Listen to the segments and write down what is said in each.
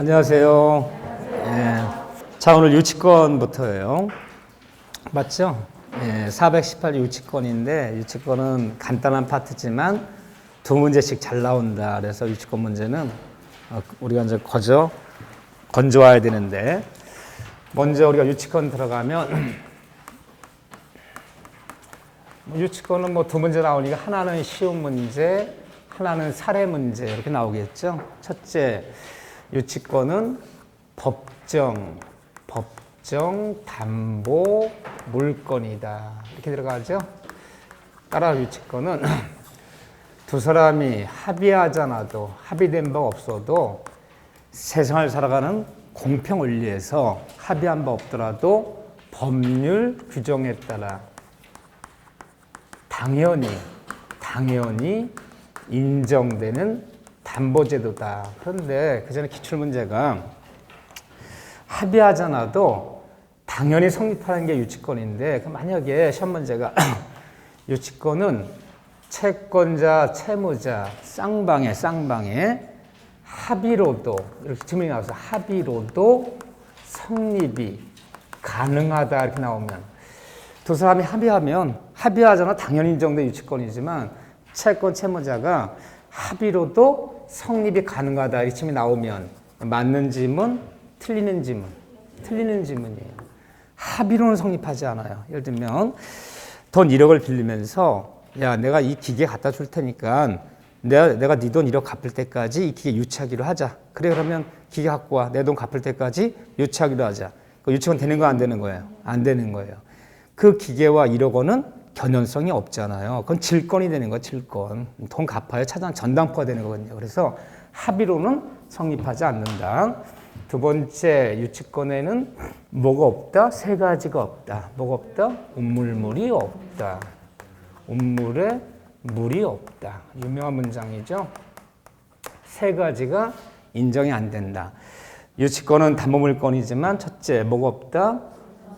안녕하세요. 예. 자, 오늘 유치권부터예요. 맞죠? 예, 418 유치권인데 유치권은 간단한 파트지만 두 문제씩 잘 나온다. 그래서 유치권 문제는 우리가 이제 건져와야 되는데 먼저 우리가 유치권 들어가면 유치권은 뭐 두 문제 나오니까 하나는 쉬운 문제, 하나는 사례 문제 이렇게 나오겠죠. 첫째, 유치권은 법정 담보 물건이다. 이렇게 들어가죠. 따라 유치권은 두 사람이 합의하잖아도 합의된 바 없어도 세상을 살아가는 공평 원리에서 합의한 바 없더라도 법률 규정에 따라 당연히 인정되는 담보제도다. 그런데 그 전에 기출문제가 합의하잖아도 당연히 성립하는 게 유치권인데 만약에 시험 문제가 유치권은 채권자, 채무자, 쌍방에 합의로도 이렇게 질문이 나와서 합의로도 성립이 가능하다 이렇게 나오면 두 사람이 합의하잖아 당연히 인정된 유치권이지만 채권, 채무자가 합의로도 성립이 가능하다 이렇게 질문이 나오면 맞는 지문, 틀리는 지문이에요. 합의로는 성립하지 않아요. 예를 들면 돈 1억을 빌리면서 야 내가 이 기계 갖다 줄 테니까 내가 네 돈 1억 갚을 때까지 이 기계 유치하기로 하자. 그래 그러면 기계 갖고 와. 내 돈 갚을 때까지 유치하기로 하자. 유치권 되는 거 안 되는 거예요? 안 되는 거예요. 그 기계와 1억 원은 견연성이 없잖아요. 그건 질권이 되는 거예요. 질권. 돈 갚아야 전당포가 되는 거거든요. 그래서 합의로는 성립하지 않는다. 두 번째 유치권에는 뭐가 없다? 세 가지가 없다. 뭐가 없다? 운물물이 없다. 운물에 물이 없다. 유명한 문장이죠. 세 가지가 인정이 안 된다. 유치권은 담보물권이지만 첫째 뭐가 없다?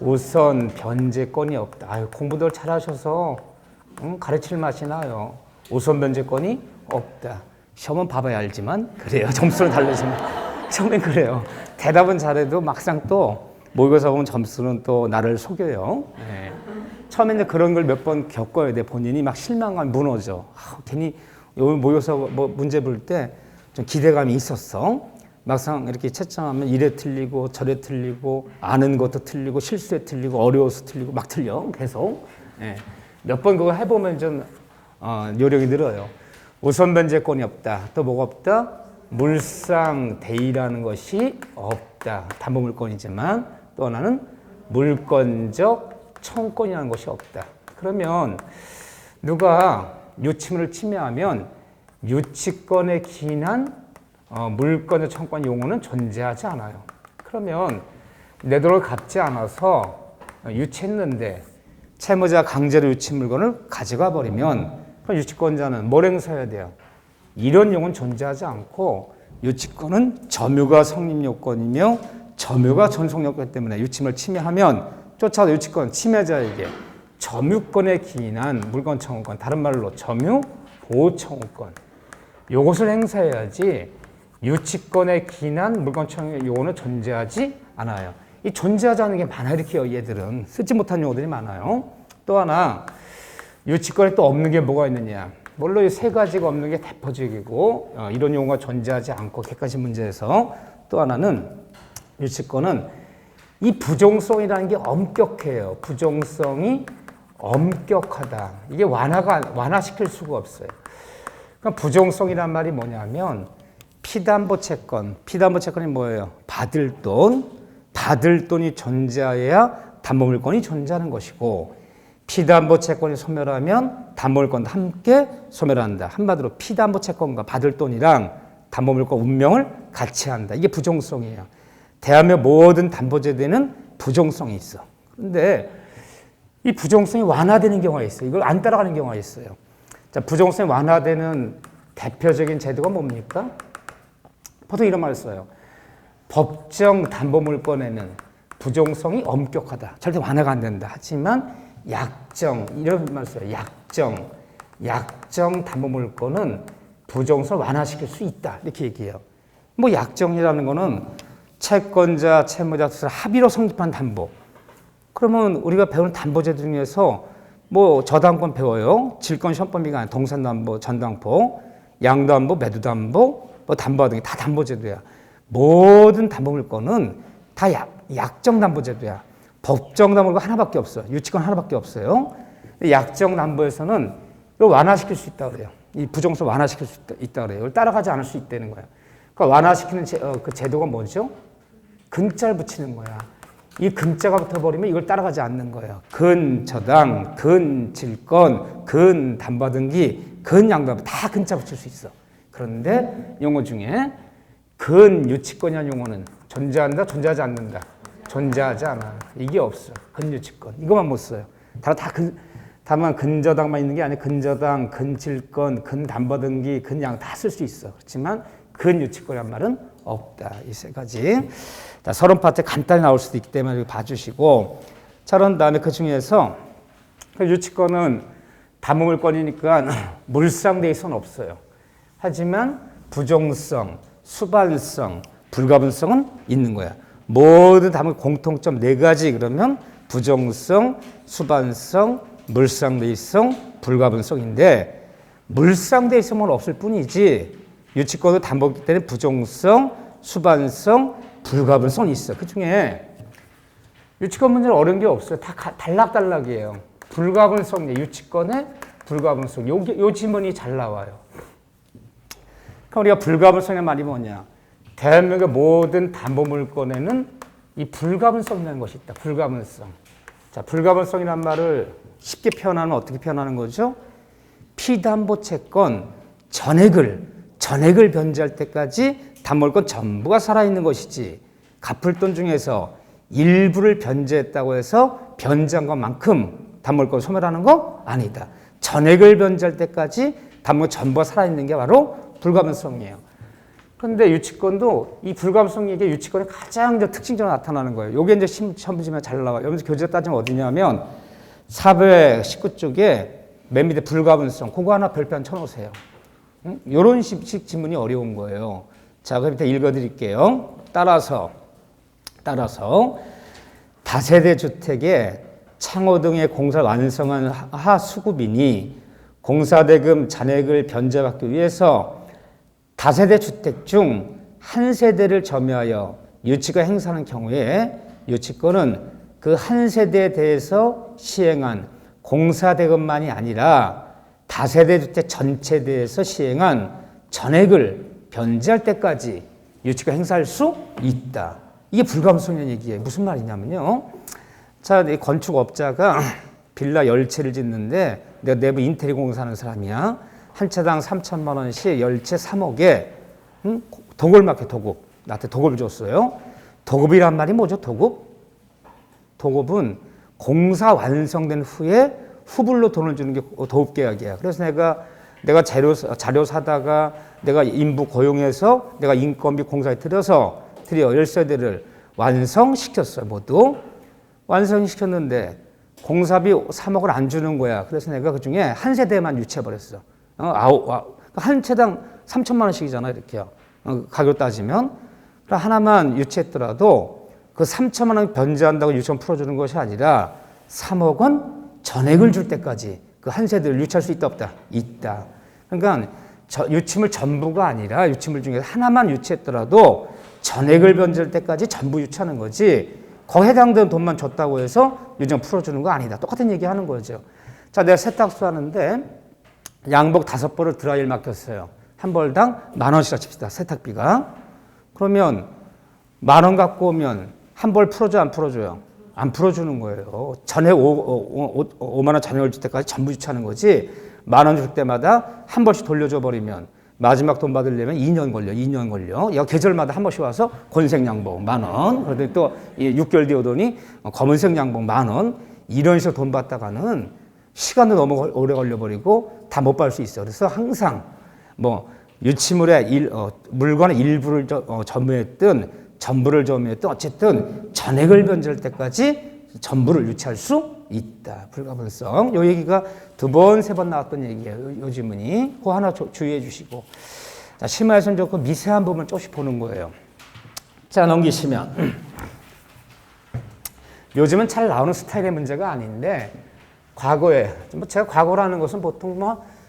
우선 변제권이 없다. 아유, 공부들 잘하셔서 가르칠 맛이 나요. 우선 변제권이 없다. 시험은 봐봐야 알지만 그래요. 점수는 다르지만 처음엔 그래요. 대답은 잘해도 막상 또 모의고사 보면 점수는 또 나를 속여요. 네. 처음에는 그런 걸 몇 번 겪어야 돼. 본인이 막 실망감 무너져. 괜히 모의고사 문제 볼 때 좀 기대감이 있었어. 막상 이렇게 채점하면 이래 틀리고 저래 틀리고 아는 것도 틀리고 실수에 틀리고 어려워서 틀리고 막 틀려 계속. 네. 몇 번 그거 해보면 좀 요령이 늘어요. 우선 변제권이 없다. 또 뭐가 없다? 물상대의라는 것이 없다. 담보물권이지만 또 하나는 물권적 청권이라는 것이 없다. 그러면 누가 유치물을 침해하면 유치권에 기인한 물권적 청권 용어는 존재하지 않아요. 그러면 내 돈을 갚지 않아서 유치했는데 채무자 강제로 유치 물건을 가져가 버리면 그럼 유치권자는 뭘 행사해야 돼요? 이런 용어는 존재하지 않고 유치권은 점유가 성립 요건이며 점유가 존속 요건 때문에 유치물을 침해하면 쫓아서 유치권 침해자에게 점유권에 기인한 물건 청구권, 다른 말로 점유 보호 청구권 이것을 행사해야지 유치권에 기인한 물건 청구 요건은 존재하지 않아요. 이 존재하지 않는 게 많아요. 이렇게 얘들은 쓰지 못한 용어들이 많아요. 또 하나 유치권에 또 없는 게 뭐가 있느냐? 물론 이 세 가지가 없는 게 대표적이고 이런 용어가 존재하지 않고 객관식 문제에서 또 하나는 유치권은 이 부종성이라는 게 엄격해요. 부종성이 엄격하다. 이게 완화시킬 수가 없어요. 그러니까 부종성이란 말이 뭐냐면 피담보채권이 뭐예요? 받을 돈이 존재해야 담보물권이 존재하는 것이고 피담보채권이 소멸하면 담보물권도 함께 소멸한다. 한마디로 피담보채권과 받을 돈이랑 담보물권 운명을 같이 한다. 이게 부종성이에요. 대한민국 모든 담보제도에는 부종성이 있어. 그런데 이 부종성이 완화되는 경우가 있어요. 이걸 안 따라가는 경우가 있어요. 자, 부종성이 완화되는 대표적인 제도가 뭡니까? 보통 이런 말을 써요. 법정 담보물권에는 부종성이 엄격하다. 절대 완화가 안 된다. 하지만 약정, 이런 말을 써요. 약정 담보물권은 부종성을 완화시킬 수 있다. 이렇게 얘기해요. 뭐 약정이라는 거는 채권자, 채무자 두 사람 합의로 성립한 담보. 그러면 우리가 배우는 담보제도 중에서 뭐 저당권 배워요. 질권 시험범위가 아니라 동산담보, 전당포, 양도담보, 매도담보, 뭐 담보화 등이 다 담보제도야. 모든 담보물권은 다 약정담보제도야. 법정담보가 하나밖에 없어. 유치권 하나밖에 없어요. 약정담보에서는 이걸 완화시킬 수 있다고 그래요. 이 부정성 완화시킬 수 있다고 그래요. 이걸 따라가지 않을 수 있다는 거예요. 그러니까 완화시키는 그 제도가 뭐죠? 근자를 붙이는 거야. 이 근자가 붙어버리면 이걸 따라가지 않는 거예요. 근저당, 근질권, 근담보등기, 근양도담보 다 근자 붙일 수 있어. 그런데 용어 중에 근유치권이라는 용어는 존재한다, 존재하지 않는다. 존재하지 않아. 이게 없어. 근유치권. 이것만 못 써요. 다만 근저당만 있는 게 아니라 근저당, 근질권, 근담보등기, 근양 다 쓸 수 있어. 그렇지만 근유치권이란 말은 없다. 이 세 가지. 자, 서론 파트 간단히 나올 수도 있기 때문에 봐주시고, 자, 그런 다음에 그 중에서 그 유치권은 담보물권이니까 물상돼 있어는 없어요. 하지만 부정성, 수반성, 불가분성은 있는 거야. 모든 담보 공통점 네 가지 그러면 부정성, 수반성, 물상대의성, 불가분성인데 물상대의성은 없을 뿐이지 유치권도 담보기 때문에 부정성, 수반성, 불가분성이 있어. 그 중에 유치권 문제는 어려운 게 없어요. 다 단락단락이에요. 불가분성, 유치권의 불가분성. 요 지문이 잘 나와요. 그럼 우리가 불가분성의 말이 뭐냐? 대한민국의 모든 담보물권에는 이 불가분성이라는 것이 있다. 불가분성. 자, 불가분성이란 말을 쉽게 표현하면 어떻게 표현하는 거죠? 피담보채권 전액을 변제할 때까지 담보물권 전부가 살아있는 것이지 갚을 돈 중에서 일부를 변제했다고 해서 변제한 것만큼 담보물권 소멸하는 거 아니다. 전액을 변제할 때까지 담보물권 전부가 살아있는 게 바로 불가분성이에요. 그런데 유치권도 이 불가분성이 이게 유치권의 가장 특징적으로 나타나는 거예요. 이게 이제 시험 문제면 잘 나와요. 여기서 교재가 따지면 어디냐면 419쪽에 맨 밑에 불가분성 그거 하나 별표 쳐놓으세요. 이런 식 지문이 어려운 거예요. 자, 그 밑에 읽어드릴게요. 따라서 다세대 주택의 창호 등의 공사를 완성한 하수급인이 공사대금 잔액을 변제받기 위해서 다세대 주택 중 한 세대를 점유하여 유치가 행사하는 경우에 유치권은 그 한 세대에 대해서 시행한 공사대금만이 아니라 다세대 주택 전체에 대해서 시행한 전액을 변제할 때까지 유치가 행사할 수 있다. 이게 불가분성이라는 얘기예요. 무슨 말이냐면요. 자, 이 건축업자가 빌라 10채를 짓는데 내가 내부 인테리어 공사하는 사람이야. 한 채당 3천만 원씩 10채 3억에 도급을 맡겨 도급. 나한테 도급을 줬어요. 도급이란 말이 뭐죠? 도급은 공사 완성된 후에 후불로 돈을 주는 게 도급계약이야. 그래서 내가 자료 사다가 내가 인부 고용해서 내가 인건비 공사에 드려 10세대를 완성시켰어요. 모두 완성시켰는데 공사비 3억을 안 주는 거야. 그래서 내가 그 중에 한 세대만 유치해버렸어. 한 채당 3천만 원씩이잖아. 이렇게요. 가격 따지면. 하나만 유치했더라도 그 3천만 원 변제한다고 유치원 풀어주는 것이 아니라 3억 원 전액을 줄 때까지 그 한 세대를 유치할 수 있다 없다? 있다. 그러니까 유치물 전부가 아니라 유치물 중에 하나만 유치했더라도 전액을 변제할 때까지 전부 유치하는 거지 거기에 해당되는 돈만 줬다고 해서 유치원 풀어주는 거 아니다. 똑같은 얘기 하는 거죠. 자, 내가 세탁소 하는데 양복 5벌을 드라이를 맡겼어요. 한 벌당 10,000원씩 칩시다. 세탁비가. 그러면 10,000원 갖고 오면 한 벌 풀어줘 안 풀어줘요? 안 풀어주는 거예요. 전액 5만 원 전액을 줄 때까지 전부 유치하는 거지. 10,000원 줄 때마다 한 번씩 돌려줘 버리면 마지막 돈 받으려면 2년 걸려. 계절마다 한 번씩 와서 권색 양복 10,000원. 그러더니 또 6개월 뒤에 오더니 검은색 양복 10,000원. 이런 식으로 돈 받다가는 시간도 너무 오래 걸려버리고 다 못 받을 수 있어요. 그래서 항상 유치물의 물건의 일부를 점유했든 전부를 점유했든 어쨌든 전액을 변제할 때까지 전부를 유치할 수 있다. 불가분성. 요 얘기가 2번, 3번 나왔던 얘기예요. 요 지문이. 그거 하나 주의해 주시고. 자, 심화에서는 그 미세한 부분을 조금씩 보는 거예요. 자, 넘기시면. 요즘은 잘 나오는 스타일의 문제가 아닌데, 과거에, 제가 과거라는 것은 보통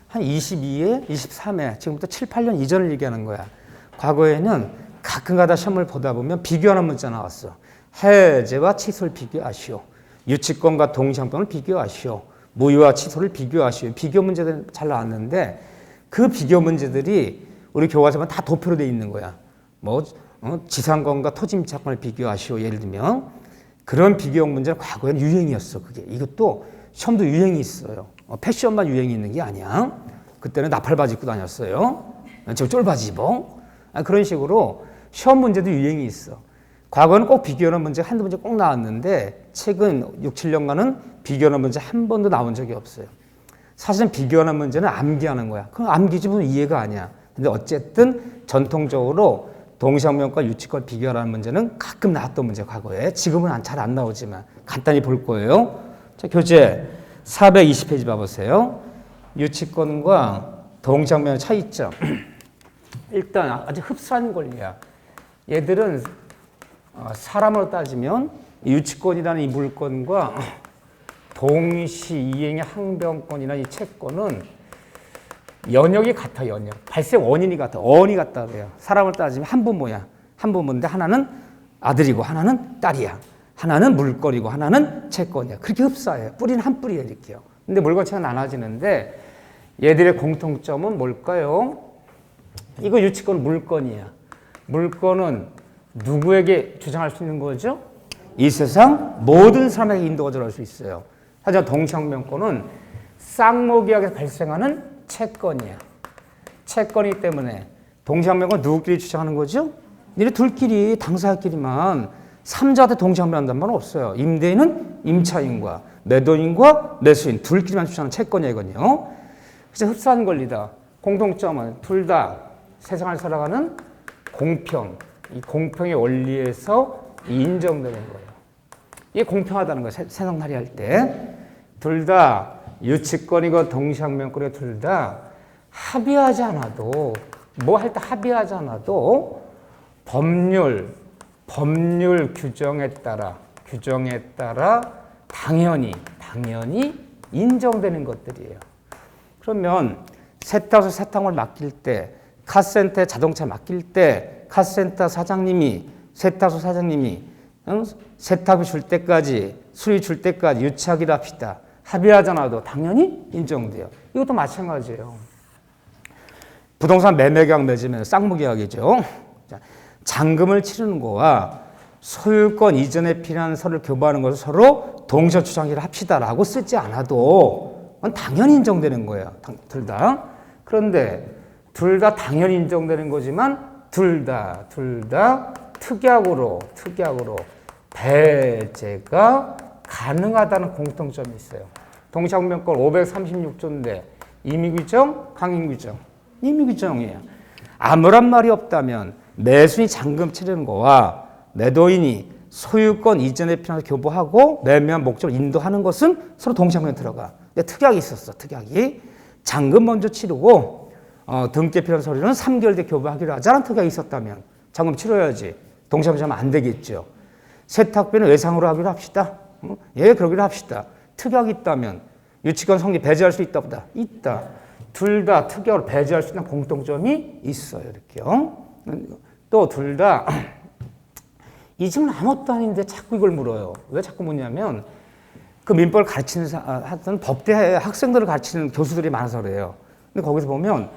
한 22회, 23회, 지금부터 7, 8년 이전을 얘기하는 거야. 과거에는 가끔가다 시험을 보다 보면 비교하는 문자 나왔어. 해제와 취소를 비교하시오. 유치권과 동시항변을 비교하시오. 무효와 취소를 비교하시오. 비교 문제들이 잘 나왔는데 그 비교 문제들이 우리 교과서만 다 도표로 돼 있는 거야. 지상권과 토지임차권을 비교하시오. 예를 들면 그런 비교형 문제는 과거에는 유행이었어. 그게 이것도 시험도 유행이 있어요. 패션만 유행이 있는 게 아니야. 그때는 나팔바지 입고 다녔어요. 지금 쫄바지 입어. 그런 식으로 시험 문제도 유행이 있어. 과거는 꼭 비교하는 문제 한두 문제 꼭 나왔는데 최근 6, 7년간은 비교하는 문제 한 번도 나온 적이 없어요. 사실은 비교하는 문제는 암기하는 거야. 그럼 암기지면 이해가 아니야. 근데 어쨌든 전통적으로 동시항변과 유치권 비교하라는 문제는 가끔 나왔던 문제 과거에. 지금은 잘 안 나오지만 간단히 볼 거예요. 자, 교재 420페이지 봐보세요. 유치권과 동시항변의 차이점. 일단 아주 흡사한 권리야. 얘들은 사람으로 따지면 유치권이라는 이 물권과 동시 이행의 항변권이나 이 채권은 연역이 같아. 연역. 발생 원인이 같아. 어원이 같다 그래요. 사람을 따지면 한 부모야. 한 부모인데 하나는 아들이고 하나는 딸이야. 하나는 물권이고 하나는 채권이야. 그렇게 흡사해요. 뿌리는 한 뿌리예요. 이렇게요. 근데 물권체가 나눠지는데 얘들의 공통점은 뭘까요? 이거 유치권 물권이야. 물권은 누구에게 주장할 수 있는 거죠? 이 세상 모든 사람에게 인도가 들어갈 수 있어요. 하지만 동시항변권은 쌍모계약에서 발생하는 채권이야. 채권이기 때문에 동시항변권 누구끼리 주장하는 거죠? 니네 둘끼리 당사자끼리만 삼자한테 동시항변한다는 말은 없어요. 임대인은 임차인과 매도인과 매수인 둘끼리만 주장하는 채권이야 이건요. 그래서 흡사한 권리다. 공통점은 둘 다 세상을 살아가는 공평, 이 공평의 원리에서 인정되는 거예요. 이게 공평하다는 거예요. 세상살이 할 때. 둘 다 유치권이고 동시항변권이고 둘 다 합의하지 않아도 뭐 할 때 합의하지 않아도 법률 규정에 따라 당연히 인정되는 것들이에요. 그러면 세탁소 세탁물 맡길 때 카센터에 자동차 맡길 때 카센터 사장님이 세탁소 사장님이 세탁비 줄 때까지 수리 줄 때까지 유치하기로 합시다. 합의하지 않아도 당연히 인정돼요. 이것도 마찬가지예요. 부동산 매매계약 맺으면 쌍무계약이죠. 잔금을 치르는 거와 소유권 이전에 필요한 서류를 교부하는 것을 서로 동시에 주장기를 합시다라고 쓰지 않아도 당연히 인정되는 거예요. 둘 다. 그런데 둘 다 당연히 인정되는 거지만 둘 다 특약으로 배제가 가능하다는 공통점이 있어요. 동시항변권 536조인데 임의규정, 강행규정. 임의규정이에요. 아무런 말이 없다면 매수인이 잔금 치르는 거와 매도인이 소유권 이전에 필요한 교부하고 매매한 목적을 인도하는 것은 서로 동시항변에 들어가. 근데 특약이 있었어. 특약이 잔금 먼저 치르고 등기에 필요한 서류는 3개월 뒤에 교부하기로 하자는 특약이 있었다면 잔금 치러야지. 동시항변하면 안 되겠죠. 세탁비는 외상으로 하기로 합시다. 예, 그러기로 합시다. 특약이 있다면 유치권 성립 배제할 수 있다 보다. 있다. 둘 다 특약으로 배제할 수 있는 공통점이 있어요. 이렇게요. 또 둘 다 이 질문 아무것도 아닌데 자꾸 이걸 물어요. 왜 자꾸 묻냐면 그 민법을 가르치는 하여튼 법대 학생들을 가르치는 교수들이 많아서 그래요. 근데 거기서 보면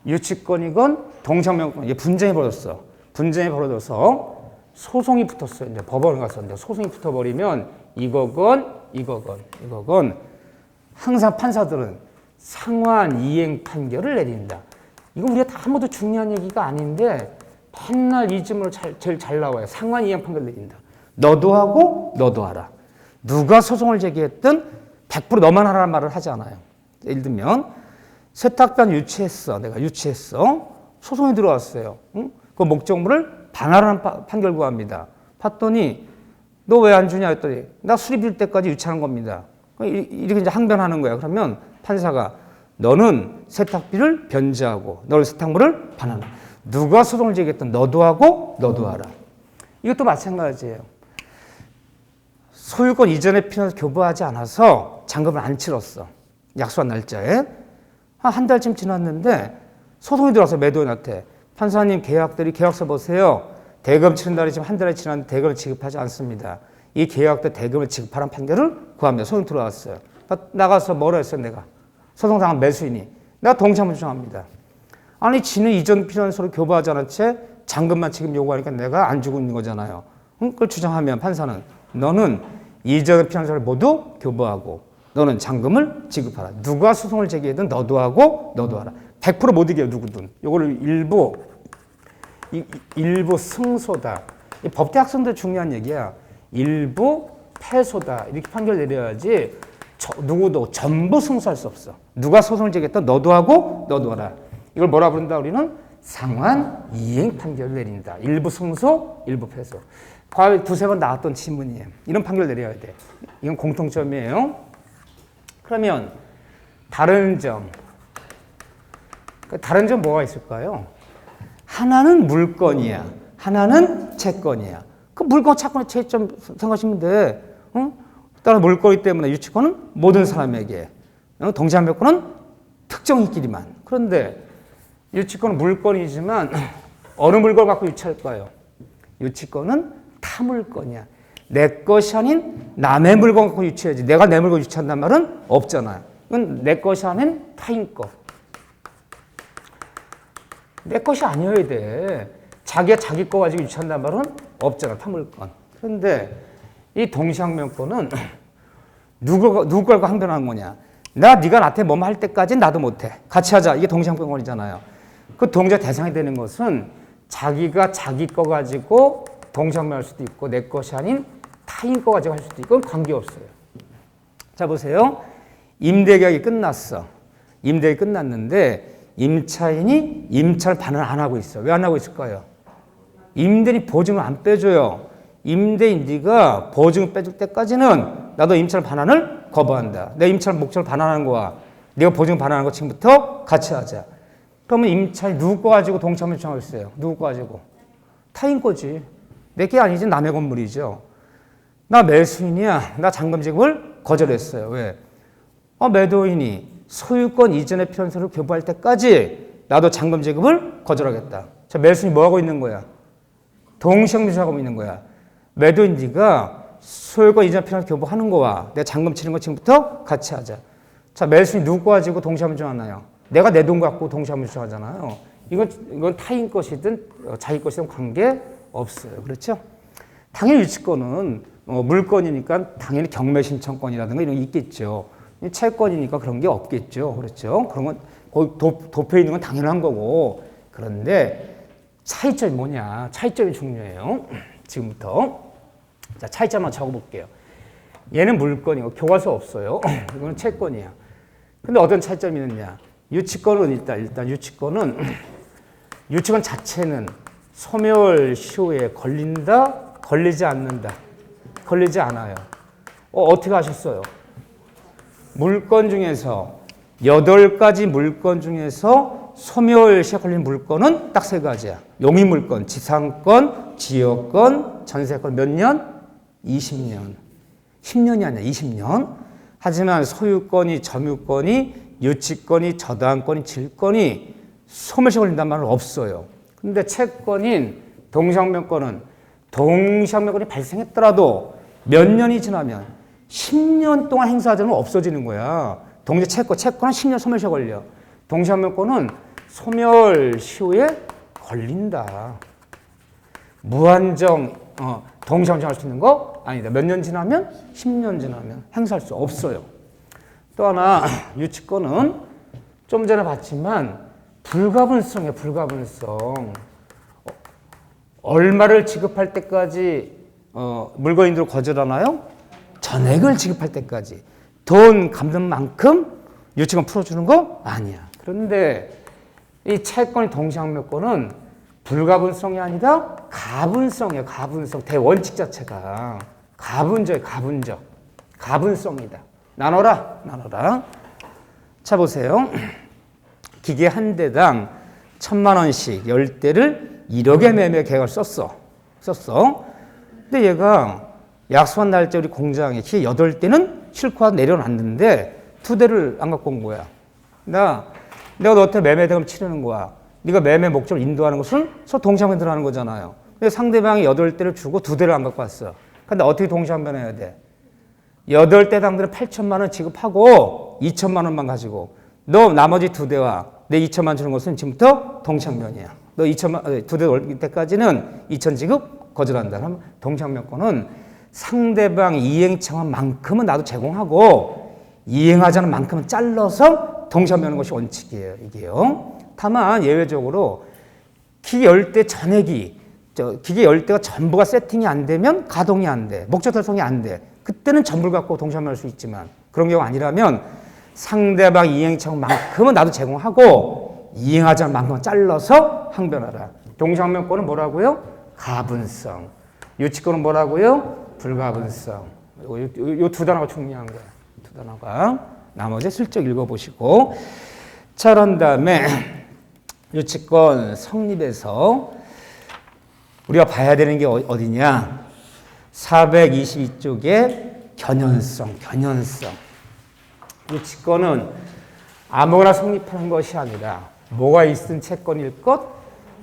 유치권이건 동시항변권 분쟁이 벌어졌어. 분쟁이 벌어져서 소송이 붙었어요. 이제 법원에 가서 이제 소송이 붙어버리면 이거건 항상 판사들은 상환 이행 판결을 내린다. 이건 우리가 다 아무도 중요한 얘기가 아닌데 맨날 이 질문을 제일 잘 나와요. 상환 이행 판결 내린다. 너도 하고 너도 하라. 누가 소송을 제기했든 100% 너만 하라는 말을 하지 않아요. 예를 들면 세탁반 유치했어. 내가 유치했어. 소송이 들어왔어요. 응? 그 목적물을 반환하는 판결 구합니다. 봤더니 너 왜 안 주냐 했더니 나 수리비 줄 때까지 유치하는 겁니다. 이렇게 이제 항변하는 거야. 그러면 판사가 너는 세탁비를 변제하고 너는 세탁물을 반환한다. 누가 소송을 제기했든 너도 하고 너도 하라. 이것도 마찬가지예요. 소유권 이전에 필요해서 교부하지 않아서 잔금을 안 치렀어. 약속한 날짜에. 한 달쯤 지났는데 소송이 들어와서 매도인한테 판사님 계약서 보세요. 대금 치른 날이 지금 한 달이 지났는데 대금을 지급하지 않습니다. 이 계약 때 대금을 지급하라는 판결을 구합니다. 소송이 들어왔어요. 나가서 뭐라 했어요 내가. 소송당한 매수인이. 내가 동참을 주장합니다. 아니 지는 이전 필요한 서로 교부하지 않은 채 잔금만 지금 요구하니까 내가 안 주고 있는 거잖아요. 그걸 주장하면 판사는 너는 이전 필요한 서로 모두 교부하고 너는 잔금을 지급하라. 누가 소송을 제기해든 너도 하고 너도 하라. 100% 못 이겨요 누구든. 요거를 일부 승소다. 이 법대 학생들 중요한 얘기야. 일부 패소다. 이렇게 판결 내려야지 누구도 전부 승소할 수 없어. 누가 소송을 제기했든 너도 하고 너도 하라. 이걸 뭐라 부른다 우리는? 상환 이행 판결을 내린다. 일부 승소, 일부 패소. 과거에 두세 번 나왔던 지문이에요. 이런 판결 내려야 돼. 이건 공통점이에요. 그러면 다른 점. 다른 점 뭐가 있을까요? 하나는 물건이야. 하나는 채권이야. 그 물건, 채권의 차이점 생각하시면 돼. 응? 따라 물건이기 때문에 유치권은 모든 사람에게, 동시함유권은 특정인끼리만. 그런데 유치권은 물건이지만 어느 물건을 갖고 유치할까요? 유치권은 타물건이야. 내 것이 아닌 남의 물건 갖고 유치해야지. 내가 내 물건 유치한단 말은 없잖아요. 이건 내 것이 아닌 타인 것. 내 것이 아니어야 돼. 자기가 자기 거 가지고 유치한단 말은 없잖아. 타물건. 그런데 이 동시항면권은 누구 걸고 항변하는 거냐. 네가 나한테 뭐뭐 할 때까지 나도 못해. 같이 하자. 이게 동시항변권이잖아요. 그 동시에 대상이 되는 것은 자기가 자기 거 가지고 동시항변할 수도 있고 내 것이 아닌 타인 거 가지고 할 수도 있고 관계없어요. 자 보세요. 임대계약이 끝났어. 임대계약이 끝났는데 임차인이 임차를 반환 안 하고 있어. 왜 안 하고 있을까요? 임대인이 보증을 안 빼줘요. 임대인 네가 보증을 빼줄 때까지는 나도 임차를 반환을 거부한다. 내 임차를 목적을 반환하는 거야. 네가 보증을 반환하는 거 지금부터 같이 하자. 그러면 임차인이 누구 거 가지고 동참을 요청하고 있어요? 누구 거 가지고? 타인 거지. 내 게 아니지. 남의 건물이죠. 나 매수인이야. 나 잔금 지급을 거절했어요. 왜? 매도인이 소유권 이전의 편서를 교부할 때까지 나도 잔금 지급을 거절하겠다. 자, 매수인이 뭐 하고 있는 거야? 동시행유지하고 있는 거야. 매도인 네가 소유권 이전 편서 교부하는 거와 내가 잔금 치는 거 지금부터 같이 하자. 자, 매수인이 누구 거 가지고 동시함을 주장하나요? 내가 내 돈 갖고 동시함을 주장하잖아요. 이건 타인 것이든 자기 것이든 관계 없어요. 그렇죠? 당연히 유치권은 물건이니까 당연히 경매 신청권이라든가 이런 게 있겠죠. 채권이니까 그런 게 없겠죠. 그렇죠? 그런 건 거기 도표에 있는 건 당연한 거고. 그런데 차이점이 뭐냐? 차이점이 중요해요. 지금부터. 자, 차이점 한번 적어볼게요. 얘는 물건이고 교과서 없어요. 이거는 채권이야. 근데 어떤 차이점이 있느냐? 유치권은 일단 유치권 자체는 소멸 시효에 걸린다? 걸리지 않는다? 걸리지 않아요. 어떻게 하셨어요? 물건 중에서 8가지 물건 중에서 소멸시에 걸린 물건은 딱 3가지야. 용의물건, 지상권, 지역권, 전세권 몇 년? 20년. 10년이 아니야. 20년. 하지만 소유권이, 점유권이, 유치권이, 저당권이, 질권이 소멸시에 걸린다는 말은 없어요. 근데 채권인 동시항변권은 동시항변권이 발생했더라도 몇 년이 지나면 10년 동안 행사하자면 없어지는 거야. 동시 채권은 10년 소멸시효 걸려. 동시항변권은 소멸시효에 걸린다. 무한정 동시항변할 수 있는 거 아니다. 몇 년 지나면? 10년 지나면 행사할 수 없어요. 또 하나 유치권은 좀 전에 봤지만 불가분성이에요. 불가분성. 얼마를 지급할 때까지 물건인들을 거절하나요? 전액을 지급할 때까지. 돈 갚는 만큼 유치권 풀어주는 거 아니야. 그런데 이 채권의 동시항변권은 불가분성이 아니라 가분성이에요. 가분성. 대원칙 자체가 가분적이에요. 가분성이다. 나눠라. 자 보세요. 기계 한 대당 1,000만 원씩 10대를 1억의 매매 계획을 썼어. 근데 얘가 약속한 날짜 우리 공장에 키 8대는 실컷 내려놨는데 2대를 안 갖고 온 거야. 내가 너한테 매매 대금 치르는 거야. 네가 매매 목적을 인도하는 것은 서로 동시항변을 거잖아요. 근데 상대방이 8대를 주고 2대를 안 갖고 왔어. 근데 어떻게 동시항변해야 돼? 8대 당들은 8천만 원 지급하고 2천만 원만 가지고 너 나머지 2대와 내 2천만 원 주는 것은 지금부터 동시항변이야. 너 2대 올 때까지는 2천 지급 거절한다. 그럼 동시항변권은 상대방 이행청한 만큼은 나도 제공하고 이행하지 않은 만큼은 잘라서 동시항변하는 것이 원칙이에요. 이게요. 다만 예외적으로 기계 10대 전액이 기계 10대가 전부가 세팅이 안 되면 가동이 안 돼. 목적 달성이 안 돼. 그때는 전부를 갖고 동시항변할 수 있지만 그런 경우가 아니라면 상대방 이행청만큼은 나도 제공하고 이행하지 않은 만큼은 잘라서 항변하라. 동시항변권은 뭐라고요? 가분성. 유치권은 뭐라고요? 불가분성. 이 두 단어가 중요한 거야. 두 단어가. 나머지 슬쩍 읽어보시고. 자, 그런 다음에 유치권 성립에서 우리가 봐야 되는 게 어디냐? 422쪽에 견연성. 유치권은 아무거나 성립하는 것이 아니라 뭐가 있은 채권일 것?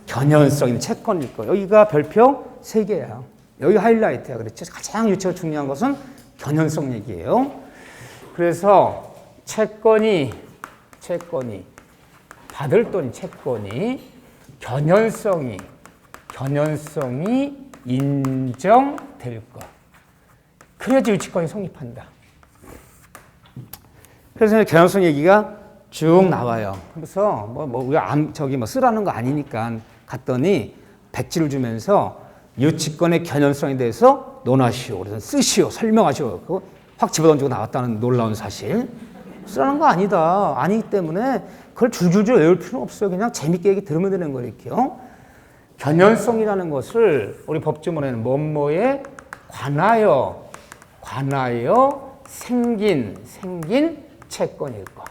견연성인 채권일 것. 여기가 별표 3개야. 여기 하이라이트야. 그렇죠? 가장 유치가 중요한 것은 견연성 얘기예요. 그래서 채권이 받을 돈이 채권이 견연성이 인정될 것. 그래야지 유치권이 성립한다. 그래서 견연성 얘기가 쭉 나와요. 그래서 우리가 쓰라는 거 아니니까 갔더니 백지를 주면서 유치권의 견연성에 대해서 논하시오. 그래서 쓰시오. 설명하시오. 그거 확 집어던지고 나왔다는 놀라운 사실. 쓰라는 거 아니다. 아니기 때문에 그걸 줄줄줄 외울 필요는 없어요. 그냥 재밌게 얘기 들으면 되는 거예요. 이렇게요. 견연성이라는 것을 우리 법조문에는 뭐뭐에 관하여 생긴 채권일 것.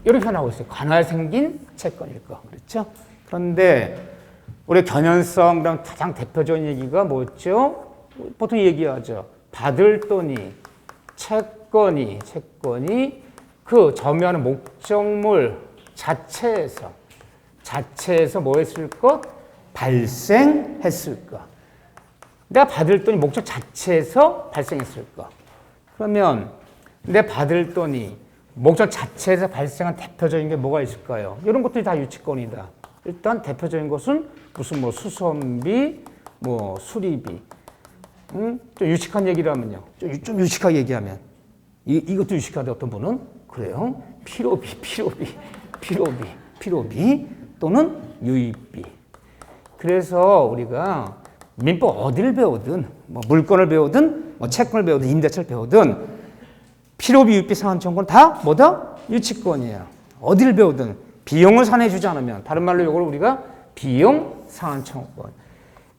이렇게 나오고 있어요. 관하여 생긴 채권일 것. 그렇죠? 그런데 우리 견연성이랑 가장 대표적인 얘기가 뭐죠? 보통 얘기하죠. 받을 돈이 채권이 그 점유하는 목적물 자체에서 뭐 했을 것? 발생했을 것. 내가 받을 돈이 목적 자체에서 발생했을 것. 그러면 내 받을 돈이 목적 자체에서 발생한 대표적인 게 뭐가 있을까요? 이런 것들이 다 유치권이다. 일단 대표적인 것은 무슨 수선비, 수리비. 좀 유식한 얘기라면요. 좀 유식하게 얘기하면 이것도 유식하다. 어떤 분은 그래요. 필요비 또는 유입비. 그래서 우리가 민법 어디를 배우든 물권을 배우든 채권을 배우든 임대차를 배우든 필요비, 유입비, 상환청구는 다 뭐다? 유치권이에요. 어디를 배우든 비용을 산해주지 않으면 다른 말로 이걸 우리가 비용 상환청구권.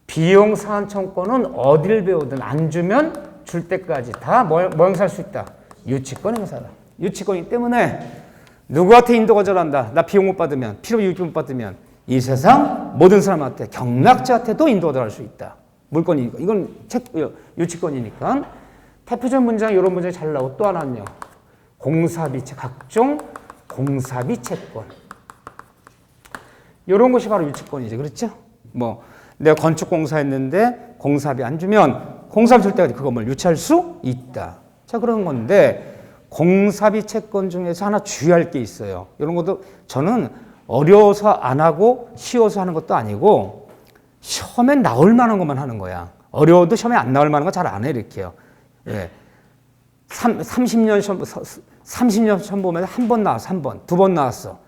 비용 상환청구권은 어디를 배우든 안 주면 줄 때까지 다 뭐 행사할 수 있다? 유치권 행사다. 유치권이기 때문에 누구한테 인도 거절한다. 나 비용 못 받으면, 필요비, 유입비 못 받으면 이 세상 모든 사람한테 경락자한테도 인도 거절할 수 있다. 물권이니까. 이건 유치권이니까. 대표적인 문장 이런 문장이 잘 나오고 또 하나는요. 공사비채, 각종 공사비 채권. 이런 것이 바로 유치권이죠. 그렇죠? 내가 건축공사했는데 공사비 안 주면 공사비 줄 때까지 그거 유치할 수 있다. 자, 그런 건데 공사비 채권 중에서 하나 주의할 게 있어요. 이런 것도 저는 어려워서 안 하고 쉬워서 하는 것도 아니고 시험에 나올 만한 것만 하는 거야. 어려워도 시험에 안 나올 만한 거 잘 안 해, 이렇게요. 예. 30년 시험 보면 한 번 나왔어, 한 번, 두 번 나왔어.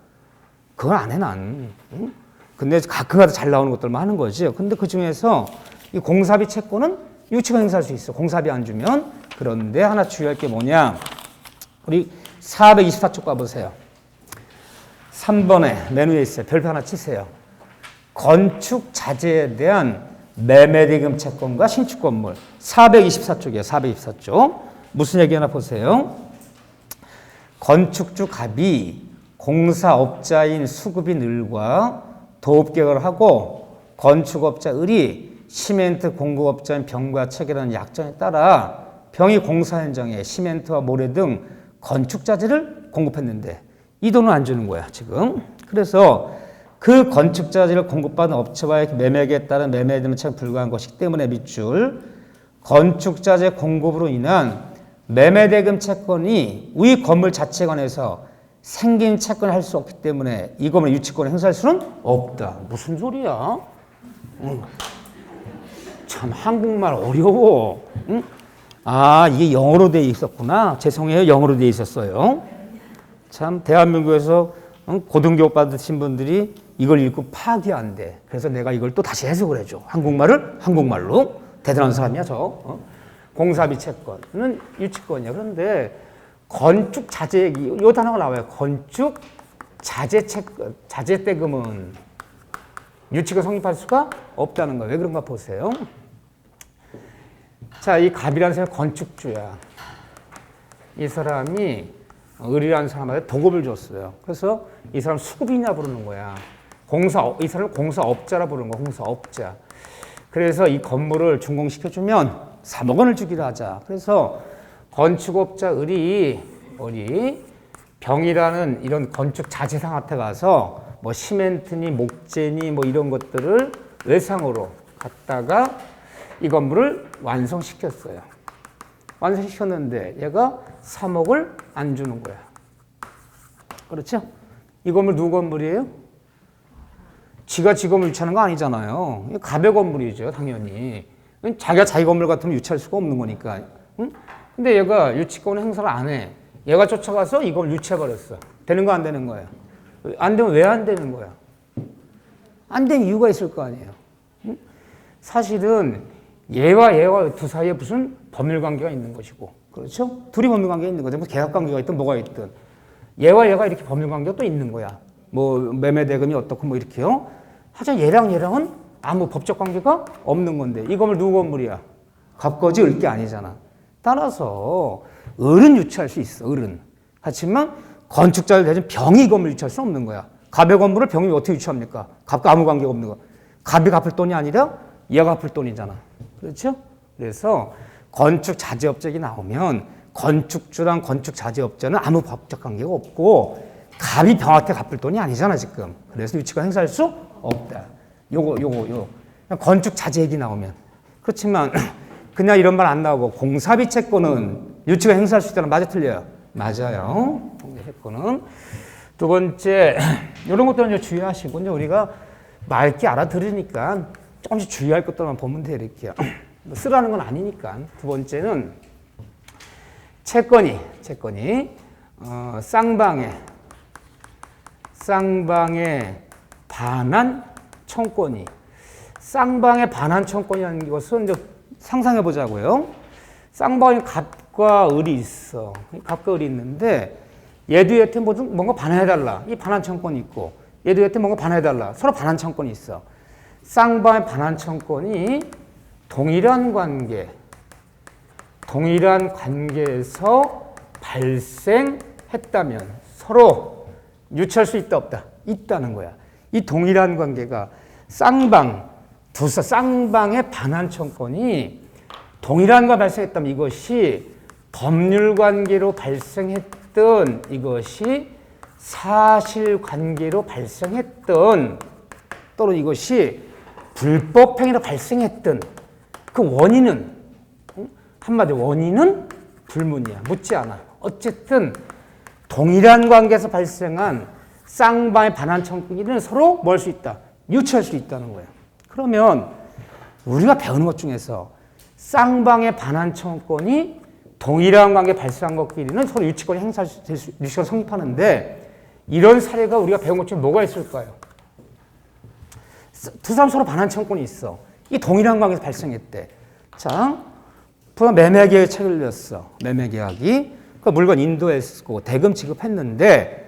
그걸 안 해, 난. 응? 근데 가끔가다 잘 나오는 것들만 하는 거지. 근데 그 중에서 이 공사비 채권은 유치권 행사할 수 있어. 공사비 안 주면. 그런데 하나 주의할 게 뭐냐. 우리 424쪽 가보세요. 3번에 맨 위에 있어요. 별표 하나 치세요. 건축 자재에 대한 매매대금 채권과 신축 건물. 424쪽이에요. 424쪽. 무슨 얘기 하나 보세요. 건축주 갑이 공사업자인 수급인 을과 도읍계약을 하고 건축업자 을이 시멘트 공급업자인 병과 체결하는 약정에 따라 병이 공사 현장에 시멘트와 모래 등 건축자재를 공급했는데 이 돈을 안 주는 거야 지금. 그래서 그 건축자재를 공급받은 업체와의 매매에 따른 매매대금차에 불과한 것이기 때문에 밑줄 건축자재 공급으로 인한 매매대금 채권이 위 건물 자체에 관해서 생긴 채권을 할 수 없기 때문에 이 건물 유치권을 행사할 수는 없다. 무슨 소리야? 참 한국말 어려워. 응? 아 이게 영어로 돼 있었구나. 죄송해요. 영어로 돼 있었어요. 참 대한민국에서 고등교육 받으신 분들이 이걸 읽고 파악이 안 돼. 그래서 내가 이걸 또 다시 해석을 해줘. 한국말을 한국말로. 대단한 사람이야 저. 공사비 채권은 유치권이야. 그런데 건축 자재 이 단어가 나와요. 건축 자재 채권, 자재 대금은 유치가 성립할 수가 없다는 거예요. 왜 그런가 보세요. 자, 이 갑이라는 사람이 건축주야. 이 사람이 을이라는 사람한테 도급을 줬어요. 그래서 이 사람 수급이냐 부르는 거야. 이 사람을 공사업자라 부르는 거야. 공사업자. 그래서 이 건물을 준공시켜주면 3억 원을 주기로 하자. 그래서 건축업자 을이 병이라는 이런 건축 자재상한테 가서 뭐 시멘트니 목재니 뭐 이런 것들을 외상으로 갖다가 이 건물을 완성시켰어요. 완성시켰는데 얘가 3억을 안 주는 거야. 그렇죠? 이 건물 누구 건물이에요? 지가 지 건물 유치하는 거 아니잖아요. 갑의 건물이죠, 당연히. 자기가 자기 건물 같으면 유치할 수가 없는 거니까. 응? 근데 얘가 유치권 행사를 안 해. 얘가 쫓아가서 이걸 유치해버렸어. 되는 거 안 되는 거야? 안 되면 왜 안 되는 거야? 안 된 이유가 있을 거 아니에요. 응? 사실은 얘와 두 사이에 무슨 법률관계가 있는 것이고, 그렇죠? 둘이 법률관계가 있는 거죠. 뭐 계약관계가 있든 뭐가 있든. 얘와 얘가 이렇게 법률관계가 또 있는 거야. 뭐 매매대금이 어떻고 뭐 이렇게요. 하여튼 얘랑은 아무 법적 관계가 없는 건데 이 건물 누구 건물이야? 갑거지 을게 아니잖아. 따라서 을은 유치할 수 있어. 을은. 하지만 건축자를 대신 병이 이 건물 유치할 수 없는 거야. 갑의 건물을 병이 어떻게 유치합니까? 갑과 아무 관계가 없는 거. 갑이 갚을 돈이 아니라 얘가 갚을 돈이잖아. 그렇죠? 그래서 건축 자재업자가 나오면 건축주랑 건축 자재업자는 아무 법적 관계가 없고 갑이 병한테 갚을 돈이 아니잖아 지금. 그래서 유치권 행사할 수 없다. 요거 건축 자재 얘기 나오면. 그렇지만 그냥 이런 말 안 나오고 공사비 채권은 유치권 행사할 수 있다는 맞아 틀려요? 맞아요. 공사비 채권은. 두 번째 이런 것들은 주의하시고 이제 우리가 맑게 알아들으니까 조금씩 주의할 것들만 보면 돼 이렇게. 뭐 쓰라는 건 아니니까. 두 번째는 채권이 쌍방에 반한 청권이. 쌍방에 반한 청권이라는 것은 이제 상상해 보자고요. 쌍방에 갑과 을이 있어. 갑과 을이 있는데 얘도 얘한테 뭔가 반환해달라. 이 반한 청권이 있고 얘도 얘한테 뭔가 반환해달라. 서로 반한 청권이 있어. 쌍방의 반한 청권이 동일한 관계에서 발생했다면 서로 유치할 수 있다 없다? 있다는 거야. 이 동일한 관계가 쌍방의 반한 청권이 동일한 거 발생했다면 이것이 법률관계로 발생했던 이것이 사실관계로 발생했던 또는 이것이 불법행위로 발생했던 그 원인은 한마디로 원인은 불문이야. 묻지 않아. 어쨌든 동일한 관계에서 발생한 쌍방의 반한 청권은 서로 뭐 할 수 있다? 유치할 수 있다는 거예요. 그러면 우리가 배우는 것 중에서 쌍방의 반한 청권이 동일한 관계에 발생한 것끼리는 서로 유치권이 행사할 수, 유치권 성립하는데 이런 사례가 우리가 배운 것 중에 뭐가 있을까요? 두 사람 서로 반한 청권이 있어. 이 동일한 관계에서 발생했대. 자, 매매계약이 체결됐어. 매매계약이. 그 물건 인도했고 대금 지급했는데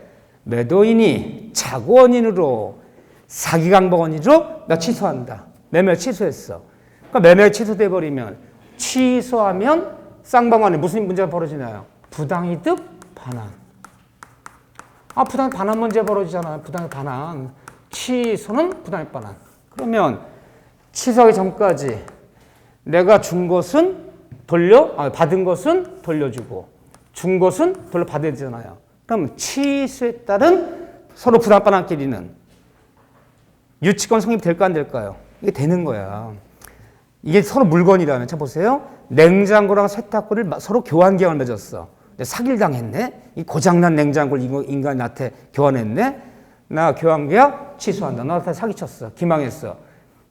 매도인이 자구 원인으로 사기강박 원인으로 나 취소한다. 매매 취소했어. 그러니까 매매 취소돼 버리면 취소하면 쌍방 간에 무슨 문제가 벌어지나요? 부당이득 반환. 부당액 반환 문제 벌어지잖아요. 부당액 반환. 취소는 부당액 반환. 그러면 취소하기 전까지 내가 준 것은 받은 것은 돌려주고 준 것은 돌려받아야 되잖아요. 그럼 취소에 따른 서로 부당액 반환끼리는 유치권 성립될까 안 될까요? 이게 되는 거야. 이게 서로 물건이라면 자 보세요. 냉장고랑 세탁고를 서로 교환 계약을 맺었어. 사기를 당했네. 이 고장난 냉장고를 인간이 나한테 교환했네. 나 교환 계약 취소한다. 나한테 사기쳤어. 기망했어.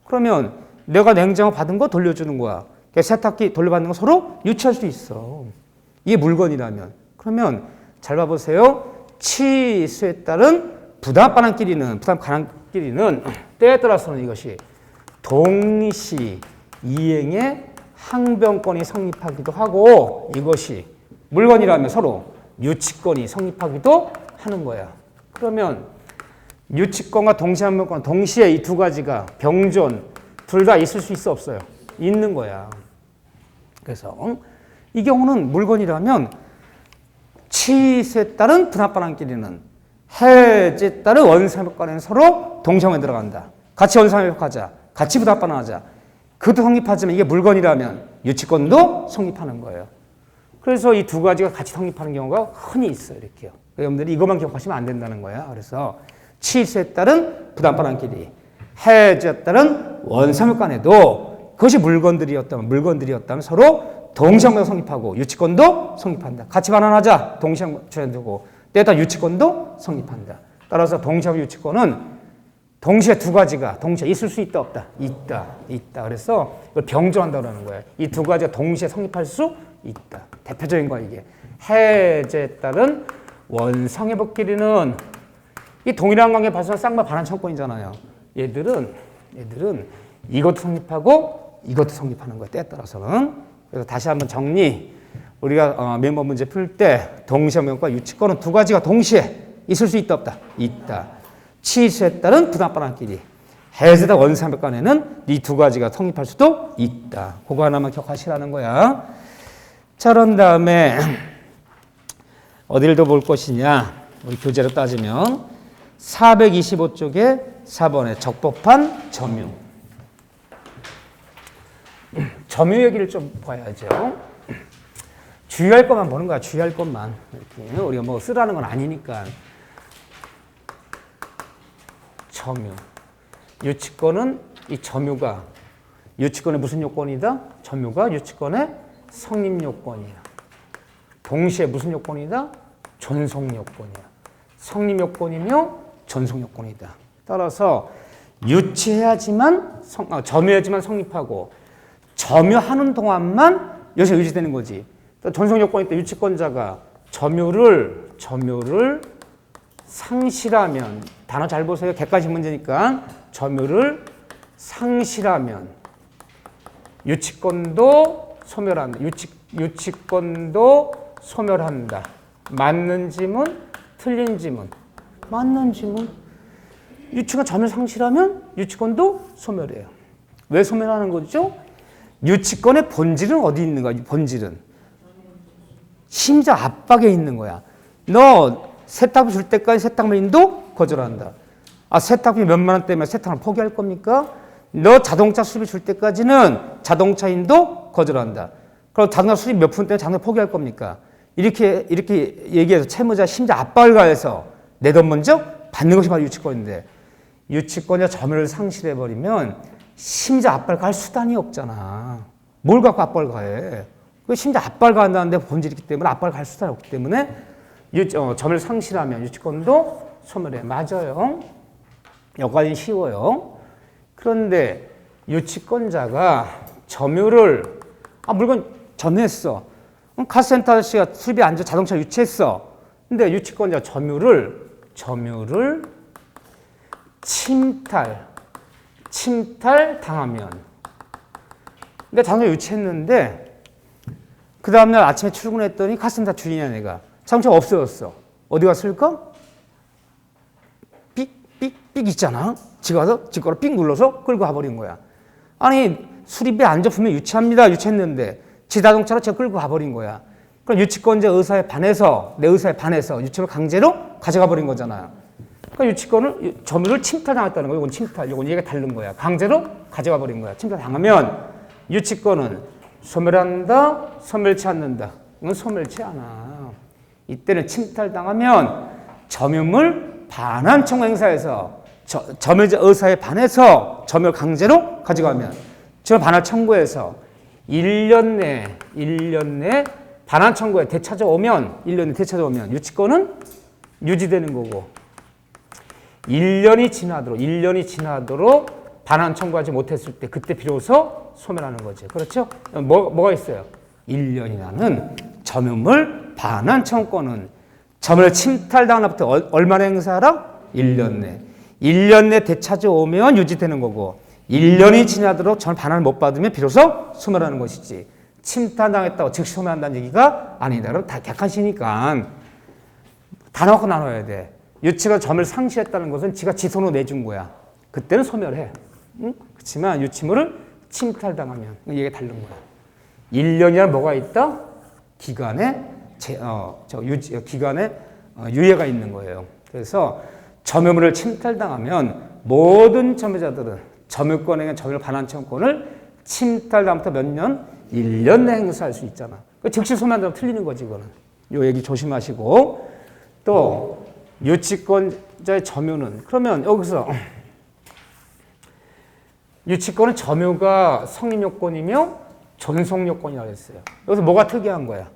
그러면 내가 냉장고 받은 거 돌려주는 거야. 세탁기 돌려받는 거 서로 유치할 수 있어. 이게 물건이라면. 그러면 잘 봐보세요. 취소에 따른 부당 반환끼리는 때에 따라서는 이것이 동시 이행의 항변권이 성립하기도 하고 이것이 물건이라면 서로 유치권이 성립하기도 하는 거야. 그러면 유치권과 동시 항변권 동시에 이 두 가지가 병존 둘 다 있을 수 있어 없어요? 있는 거야. 그래서 이 경우는 물건이라면 취소에 따른 분합반환끼리는 해제에 따른 원상협력간에는 서로 동시에 들어간다. 같이 원상협력하자. 같이 분합반환하자. 그것도 성립하지만 이게 물건이라면 유치권도 성립하는 거예요. 그래서 이 두 가지가 같이 성립하는 경우가 흔히 있어요. 이렇게요. 여러분들이 이것만 기억하시면 안 된다는 거야. 그래서 취소에 따른 부담반환끼리, 해제에 따른 원상협력간에도 그것이 물건들이었다면 서로 동시에 성립하고 유치권도 성립한다. 같이 반환하자. 동시에 주연되고 때에다 유치권도 성립한다. 따라서 동시에 유치권은 동시에 두 가지가 동시에 있을 수 있다 없다? 있다. 그래서 이걸 병조한다는 거예요. 이 두 가지가 동시에 성립할 수 있다. 대표적인 거야 이게. 해제에 따른 원상회복끼리는 이 동일한 관계 발생 쌍방 반환 청권이잖아요. 얘들은 이것도 성립하고 이것도 성립하는 거야. 때에 따라서는. 그래서 다시 한번 정리. 우리가 멤버 문제 풀 때 동시협력과 유치권은 두 가지가 동시에 있을 수 있다 없다? 있다. 취소에 따른 부담반환끼리, 해제다 원상협력간에는 이 두 가지가 성립할 수도 있다. 그거 하나만 기억하시라는 거야. 자, 그런 다음에 어디를 더 볼 것이냐? 우리 교재로 따지면 425쪽에 4번에 적법한 점유. 점유 얘기를 좀 봐야죠. 주의할 것만 보는 거야. 주의할 것만. 이렇게 우리가 뭐 쓰라는 건 아니니까. 점유. 유치권은 이 점유가 유치권의 무슨 요건이다? 점유가 유치권의 성립 요건이야. 동시에 무슨 요건이다? 존속 요건이야. 성립 요건이며 존속 요건이다. 따라서 점유해야지만 성립하고 점유하는 동안만 여기서 유지되는 거지. 존속 요건이 있다. 유치권자가 점유를 상실하면, 단어 잘 보세요. 객관식 문제니까. 점유를 상실하면 유치권도 소멸한다. 유치권도 소멸한다. 맞는 지문, 틀린 지문. 맞는 지문. 유치권 점유 상실하면 유치권도 소멸해요. 왜 소멸하는 거죠? 유치권의 본질은 어디 있는가? 본질은 심적 압박에 있는 거야. 너 세탁비 줄 때까지 세탁물인도 거절한다. 세탁비 몇만 원 때문에 세탁을 포기할 겁니까? 너 자동차 수리비 줄 때까지는 자동차인도 거절한다. 그럼 자동차 수리비 몇 푼 때문에 자동차 포기할 겁니까? 이렇게 얘기해서 채무자 심적 압박을 가해서 내 돈 먼저 받는 것이 바로 유치권인데, 유치권자 점유를 상실해버리면 심적 압박을 가할 수단이 없잖아. 뭘 갖고 압박을 가해? 그 심적 압박을 가한다는 데 본질이 있기 때문에 압박을 가할 수단이 없기 때문에 점유를 상실하면 유치권도 소멸해. 맞아요. 여기까지는 쉬워요. 그런데 유치권자가 점유를 물건 점유했어. 카센터 아저씨가 수리비 안 줘 자동차 유치했어. 근데 유치권자 점유를 침탈 당하면, 근데 자동차 유치했는데 그 다음날 아침에 출근했더니 카센터 주인이야 내가. 자동차가 없어졌어. 어디 갔을까? 삑 있잖아. 집 가서 직거로 삑 눌러서 끌고 가버린 거야. 아니 수리비 안 접으면 유치합니다. 유치했는데 지 자동차로 제가 끌고 가버린 거야. 그럼 유치권자 의사에 반해서 내 의사에 반해서 유치를 강제로 가져가 버린 거잖아요. 그러니까 유치권을 점유를 침탈당했다는 거예요. 이건 침탈, 이건 얘가 다른 거야. 강제로 가져가 버린 거야. 침탈당하면 유치권은 소멸한다, 소멸치 않는다. 이건 소멸치 않아. 이때는 침탈당하면 점유물 반환 청구 행사에서 점유자 의사에 반해서 점유를 강제로 가져가면 저 반환 청구에서 1년 내 반환 청구에 되찾아오면 1년 내 되찾아오면 유치권은 유지되는 거고 1년이 지나도록 반환 청구하지 못했을 때 그때 비로소 소멸하는 거지. 그렇죠? 뭐가 있어요? 1년이라는 점유물 반환 청구권은 점유를 침탈당한 날부터 얼마나 행사하라? 1년 내. 1년 내 되찾아오면 유지되는 거고 1년이 지나도록 점유를 반환을 못 받으면 비로소 소멸하는 것이지. 침탈당했다고 즉시 소멸한다는 얘기가 아니다. 그럼 다 객관식이니까 다 넣고 나눠야 돼. 유치가 점유를 상실했다는 것은 지가 지 손으로 내준 거야. 그때는 소멸해. 응? 그렇지만 유치물을 침탈당하면 얘기가 다른 거야. 1년이란 뭐가 있다? 기간에 유예가 있는 거예요. 그래서 점유물을 침탈당하면 모든 점유자들은 점유권에 점유물 반환 청구권을 침탈당부터 몇 년? 1년 내 행사할 수 있잖아. 즉시 소멸한다면 틀리는 거지, 이거는. 요 얘기 조심하시고. 또 유치권자의 점유는 그러면 여기서 유치권은 점유가 성립요건이며 존속요건이라고 했어요. 여기서 뭐가 특이한 거야?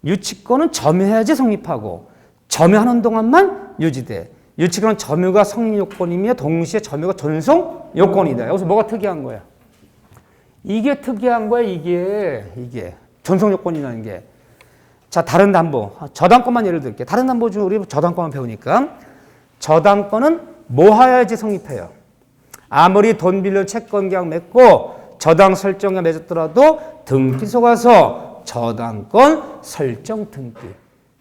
유치권은 점유해야지 성립하고 점유하는 동안만 유지돼. 유치권은 점유가 성립요건이며 동시에 점유가 존속요건이다. 여기서 뭐가 특이한 거야? 이게 특이한 거야. 이게 존속요건이라는 게. 자, 다른 담보. 저당권만 예를 들게. 다른 담보 중 우리 저당권만 배우니까 저당권은 뭐 해야지 성립해요? 아무리 돈 빌려 채권 계약 맺고 저당 설정에 맺었더라도 등기소 가서 저당권 설정 등기.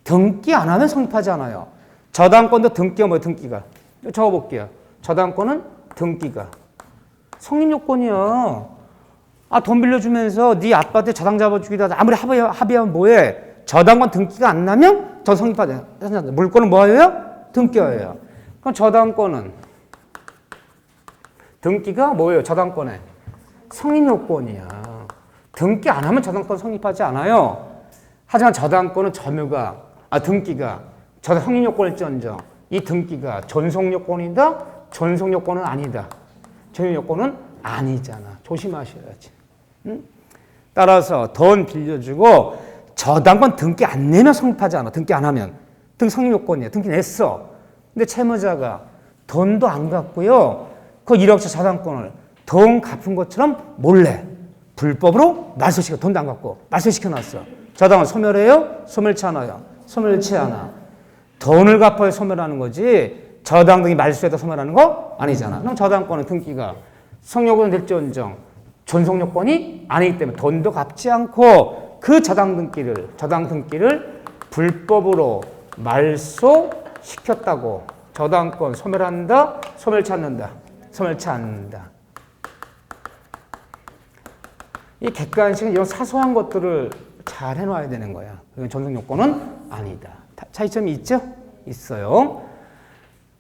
등기 안 하면 성립하지 않아요. 저당권도 등기가 뭐예요? 등기가. 적어볼게요. 저당권은 등기가. 성립요건이야. 아, 돈 빌려주면서 네 아빠한테 저당 잡아주기도 하자. 아무리 합의하면 뭐해? 저당권 등기가 안 나면 저 성립하지. 물권은 뭐예요? 등기예요. 그럼 저당권은 등기가 뭐예요? 저당권에 성립요건이야. 등기 안 하면 저당권 성립하지 않아요. 하지만 저당권은 등기가 성립요건일지언정 이 등기가 존속요건이다? 존속요건은 아니다. 존속요건은 아니잖아. 조심하셔야지. 응? 따라서 돈 빌려주고 저당권 등기 안 내면 성립하지 않아. 등기 안 하면. 성립요건이야. 등기 냈어. 근데 채무자가 돈도 안 갚고요. 그 1억짜리 저당권을 돈 갚은 것처럼 몰래 불법으로 말소시켜. 돈도 안 갚고 말소시켜놨어. 저당을 소멸해요? 소멸치 않아요? 소멸치 않아. 돈을 갚아야 소멸하는 거지 저당 등이 말소해도 소멸하는 거 아니잖아. 그럼 저당권은 등기가 성립요건은 될지언정 존속요건이 아니기 때문에 돈도 갚지 않고 그 저당 등기를 불법으로 말소시켰다고 저당권 소멸한다? 소멸치 않는다? 소멸치 않는다. 이 객관식은 이런 사소한 것들을 잘 해놔야 되는 거야. 존속요건은 아니다. 차이점이 있죠? 있어요.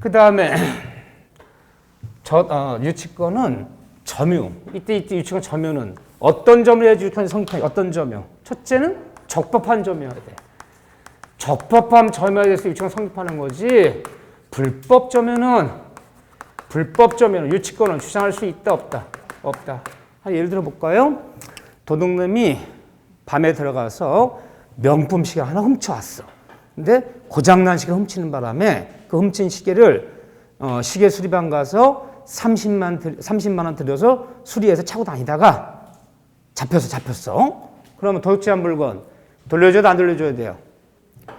그 다음에 유치권은 점유. 이때 유치권 점유는 어떤 점을 해야지 유치권이 성립하냐? 어떤 점유? 첫째는 적법한 점유여야 돼. 적법한 점유에 대해서 유치권 성립하는 거지. 불법 점유는 유치권을 주장할 수 있다 없다? 없다. 예를 들어 볼까요? 도둑놈이 밤에 들어가서 명품 시계 하나 훔쳐왔어. 근데 고장난 시계를 훔치는 바람에 그 훔친 시계를 시계 수리방 가서 30만 원 들여서 수리해서 차고 다니다가 잡혔어. 그러면 도둑질한 물건 돌려줘야 돼, 안 돌려줘야 돼요?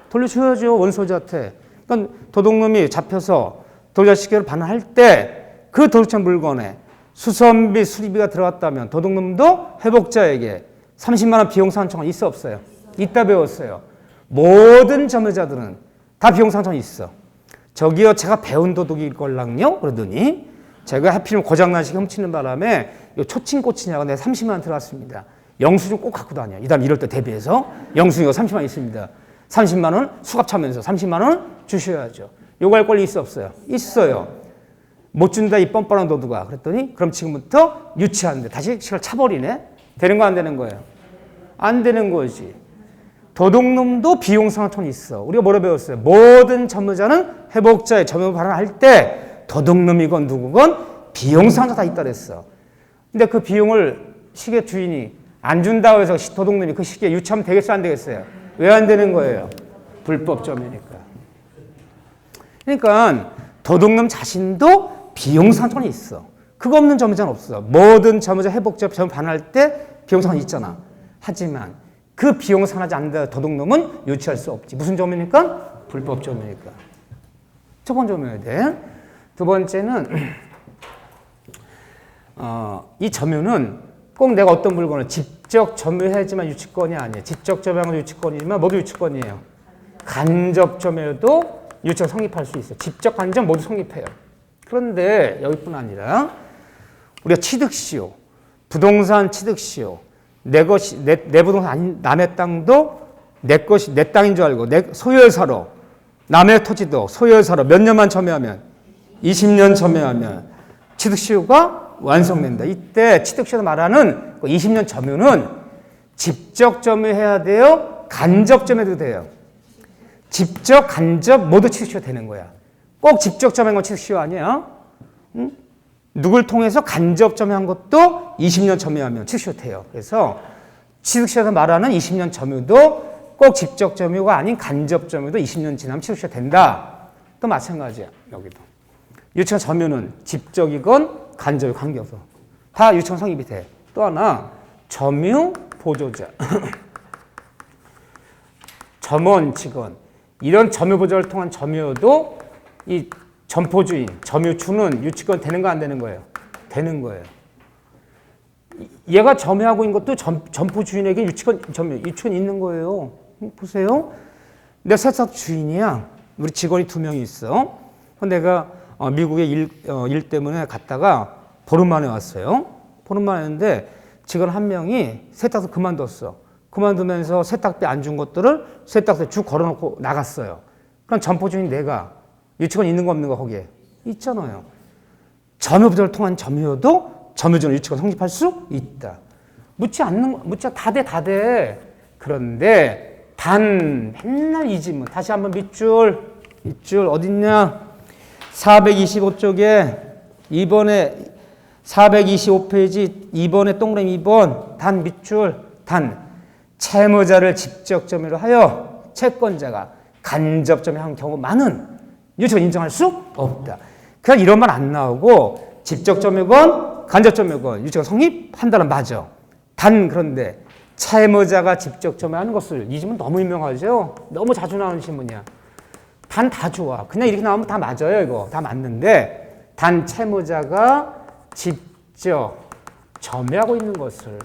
돌려줘야죠, 원소지한테. 그러니까 도둑놈이 잡혀서 도둑질 시계를 반환할 때 그 도둑질한 물건에 수선비, 수리비가 들어갔다면 도둑놈도 회복자에게 30만 원 비용 상환청은 있어 없어요? 있다 배웠어요. 모든 점유자들은 다 비용 상환청이 있어. 저기요, 제가 배운 도둑일 걸랑요? 그러더니 제가 하필이면 고장난 시계 훔치는 바람에 초칭 꽂히냐고 내가 30만 원 들어왔습니다. 영수증 꼭 갖고 다녀. 이 다음 이럴 때 대비해서 영수증이 30만 원 있습니다. 30만 원 수갑차면서 30만 원 주셔야죠. 요구할 권리 있어 없어요? 있어요. 못 준다 이 뻔뻔한 도둑아. 그랬더니 그럼 지금부터 유치한데 다시 시간을 차버리네. 되는 거 안 되는 거예요? 안 되는 거지. 도둑놈도 비용상한톤이 있어. 우리가 뭐라 배웠어요? 모든 점유자는 회복자의 점유 발언할 때 도둑놈이건 누구건 비용상한자 다 있다 그랬어. 근데 그 비용을 시계 주인이 안 준다고 해서 도둑놈이 그 시계 유치하면 되겠어요? 안 되겠어요? 왜 안 되는 거예요? 불법 점유니까. 그러니까 도둑놈 자신도 비용상한톤이 있어. 그거 없는 점유자는 없어. 모든 점유자 회복자 점유 발언할 때 비용상한 있잖아. 하지만 그 비용 상하지 않는다 도둑놈은 유치할 수 없지. 무슨 점유니까? 불법 점유니까. 첫 번째 점유해야 돼. 두 번째는 이 점유는 꼭 내가 어떤 물건을 직접 점유해야지만 유치권이 아니에요. 직접 점유한 건 유치권이지만 모두 유치권이에요. 간접 점유도 유치가 성립할 수 있어요. 직접 간접 모두 성립해요. 그런데 여기뿐 아니라 우리가 취득시효, 부동산 취득시효, 내 것이 내 부동산 남의 땅도 내 것이 내 땅인 줄 알고 내 소유사로 남의 토지도 소유사로 몇 년만 점유하면 20년 점유하면 취득시효가 완성된다. 이때 취득시효에서 말하는 20년 점유는 직접 점유해야 돼요? 간접 점유해도 돼요? 직접, 간접 모두 취득시효 되는 거야. 꼭 직접 점유한 건 취득시효 아니야? 응? 누굴 통해서 간접 점유한 것도 20년 점유하면 취득시효 돼요. 그래서 취득시효에서 말하는 20년 점유도 꼭 직접 점유가 아닌 간접 점유도 20년 지나면 취득시효 된다. 또 마찬가지야. 여기도. 유치권 점유는 직접이건 간접이 관계없어. 다 유치권 성립이 돼. 또 하나 점유 보조자. 점원, 직원. 이런 점유 보조를 통한 점유도 이 점포주인, 점유주는 유치권 되는 거 안 되는 거예요? 되는 거예요. 얘가 점유하고 있는 것도 점포주인에게 유치권 있는 거예요. 보세요. 내 세탁 주인이야. 우리 직원이 2명이 있어. 내가 미국에 일 때문에 갔다가 보름 만에 왔어요. 보름 만에 왔는데 직원 1명이 세탁소 그만뒀어. 그만두면서 세탁비 안 준 것들을 세탁소에 쭉 걸어놓고 나갔어요. 그럼 점포주인 내가 유치권 있는 거 없는 거 거기에 있잖아요. 점유보조를 통한 점유도 점유주는 유치권 성립할 수 있다. 묻지 다 돼. 그런데 단 맨날 이 지문 다시 한번 밑줄 어딨냐? 425쪽에 2번에 425페이지 2번에 동그라미 2번 단 밑줄 채무자를 직접 점유로 하여 채권자가 간접 점유한 경우 많은 유치권 인정할 수 없다. 그냥 이런 말 안 나오고 직접 점유건 간접 점유건 유치권 성립한다는 맞아. 그런데 채무자가 직접 점유하는 것을 이 지문 너무 유명하죠? 너무 자주 나오는 신문이야. 다 좋아. 그냥 이렇게 나오면 다 맞아요. 이거 다 맞는데 채무자가 직접 점유하고 있는 것을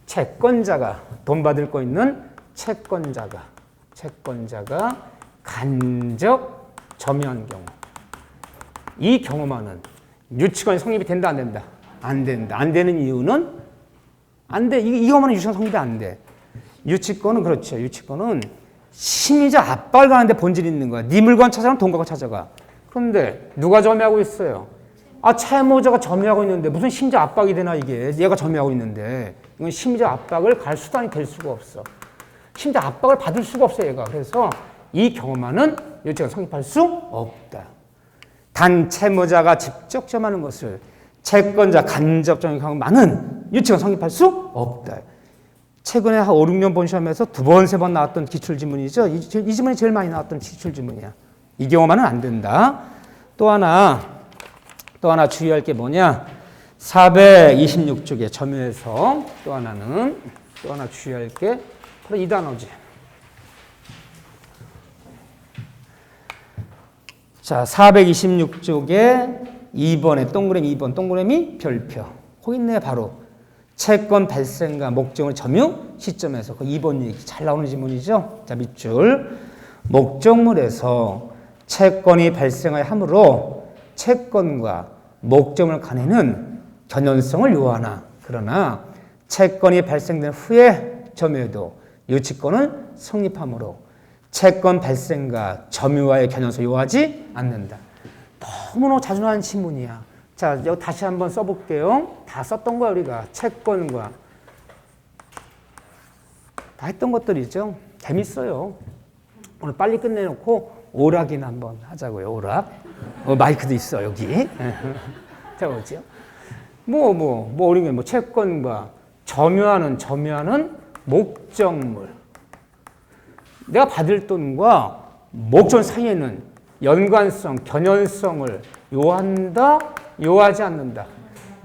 채권자가 돈 받을 거 있는 채권자가 간접 점유한 경우 이 경우만은 유치권이 성립이 된다 안 된다? 안 된다. 안 되는 이유는 안 돼. 이거만은 유치권 성립이 안 돼. 유치권은 그렇죠. 유치권은 심의자 압박을 가는데 본질이 있는 거야. 네 물건 찾아가면 돈 갖고 찾아가. 그런데 누가 점유하고 있어요? 채무자가 점유하고 있는데 무슨 심의자 압박이 되나 이게. 얘가 점유하고 있는데 이건 심의자 압박을 갈 수단이 될 수가 없어. 심의자 압박을 받을 수가 없어 얘가. 그래서 이 경우만은 유치권 성립할 수 없다. 단 채무자가 직접 점유하는 것을 채권자 간접 점유한 경우만은 유치권 성립할 수 없다. 최근에 한 5, 6년 본 시험에서 2번, 3번 나왔던 기출지문이죠. 이 지문이 제일 많이 나왔던 기출지문이야. 이 경우만은 안 된다. 또 하나 주의할 게 뭐냐. 426쪽에 점유해서 또 하나 주의할 게 바로 이 단어지. 자, 426쪽에 2번에 동그라미 별표. 거기 있네, 바로. 채권 발생과 목적물 점유 시점에서 그 2번 얘기 잘 나오는 지문이죠. 자, 밑줄. 목적물에서 채권이 발생하여 함으로 채권과 목적물 간에는 견연성을 요하나 그러나 채권이 발생된 후에 점유해도 유치권은 성립하므로 채권 발생과 점유와의 견연서 요하지 않는다. 너무나 자주 나오는 질문이야. 자, 여기 다시 한번 써볼게요. 다 썼던 거야, 우리가. 채권과. 다 했던 것들이죠. 재밌어요. 오늘 빨리 끝내놓고 오락이나 한번 하자고요, 오락. 마이크도 있어, 여기. 자, 뭐죠? 우리 채권과 점유하는 목적물. 내가 받을 돈과 목적 사이에는 연관성, 견연성을 요한다, 요하지 않는다.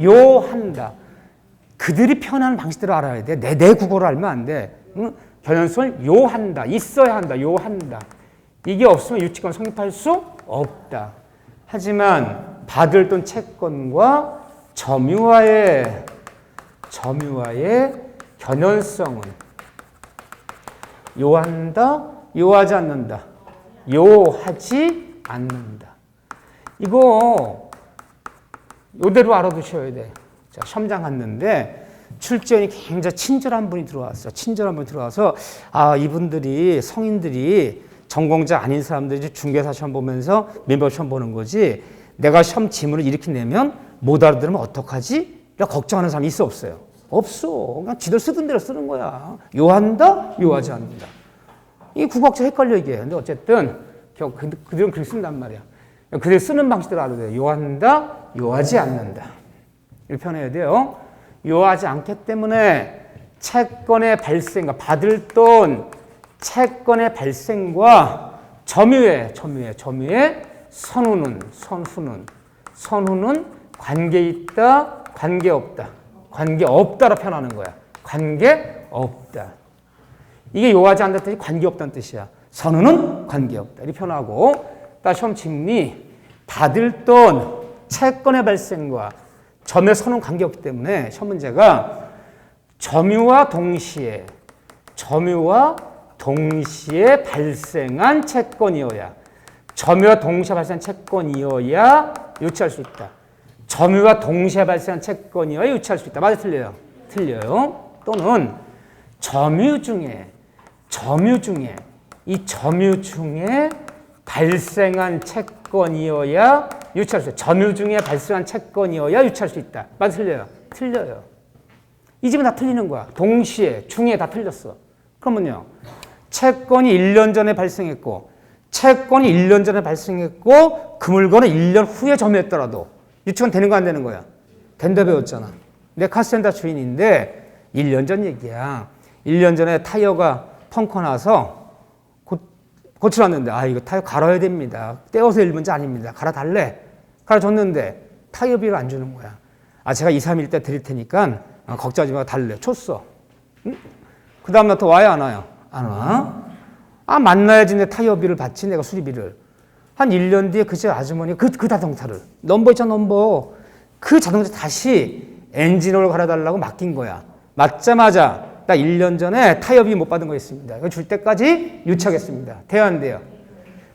요한다. 그들이 표현하는 방식대로 알아야 돼. 내 국어를 알면 안 돼. 응? 견연성을 요한다. 있어야 한다. 요한다. 이게 없으면 유치권 성립할 수 없다. 하지만 받을 돈 채권과 점유와의 견연성은 요한다, 요하지 않는다. 요하지 않는다. 이거 요대로 알아두셔야 돼. 자, 시험장 갔는데 출제원이 굉장히 친절한 분이 들어왔어. 친절한 분이 들어와서 이분들이 성인들이 전공자 아닌 사람들이 중개사 시험 보면서 민법 시험 보는 거지. 내가 시험 지문을 이렇게 내면 못 알아들으면 어떡하지? 라고 걱정하는 사람이 있어 없어요? 없어. 그냥 지들 쓰던 대로 쓰는 거야. 요한다, 요하지 않는다. 이 국어학자 헷갈려 이게. 근데 어쨌든 그들은 그렇게 쓴단 말이야. 그들 쓰는 방식대로 알아야 돼요. 요한다, 요하지 않는다. 이렇게 표현해야 돼요. 요하지 않기 때문에 채권의 발생과 받을 돈 채권의 발생과 점유의 선후는 관계 있다, 관계 없다. 관계 없다로 표현하는 거야. 관계 없다. 이게 요하지 않는다는 뜻이 관계 없다는 뜻이야. 선후는 관계 없다. 이렇게 표현하고 다시 시험 질문이 받을 돈 채권의 발생과 점유의 선후는 관계 없기 때문에 시험 문제가 점유와 동시에 발생한 채권이어야 유치할 수 있다. 점유와 동시에 발생한 채권이어야 유치할 수 있다. 맞아, 틀려요? 틀려요. 또는 점유 중에 발생한 채권이어야 유치할 수 있다. 점유 중에 발생한 채권이어야 유치할 수 있다. 맞아, 틀려요? 틀려요. 이 집은 다 틀리는 거야. 동시에, 중에 다 틀렸어. 그러면요. 채권이 1년 전에 발생했고 그 물건은 1년 후에 점유했더라도 유치권 되는 거 안 되는 거야? 된다 배웠잖아. 내 카센터 주인인데 1년 전 얘기야. 1년 전에 타이어가 펑크 나서 고치러 왔는데 이거 타이어 갈아야 됩니다. 떼어서 일 문제 아닙니다. 갈아달래. 갈아줬는데 타이어비를 안 주는 거야. 제가 2, 3일 때 드릴 테니까 걱정하지 말고 달래. 줬어. 응? 그 다음날 또 와요 안 와요? 안 와. 만나야지 내 타이어비를 받지 내가 수리비를. 한 1년 뒤에 그 아주머니가 그 자동차를 넘버 있잖아 넘버. 그 자동차 다시 엔진오일 갈아달라고 맡긴 거야. 맞자마자 나 1년 전에 타이어비 못 받은 거 있습니다. 이거 줄 때까지 유치하겠습니다. 돼요 안 돼요?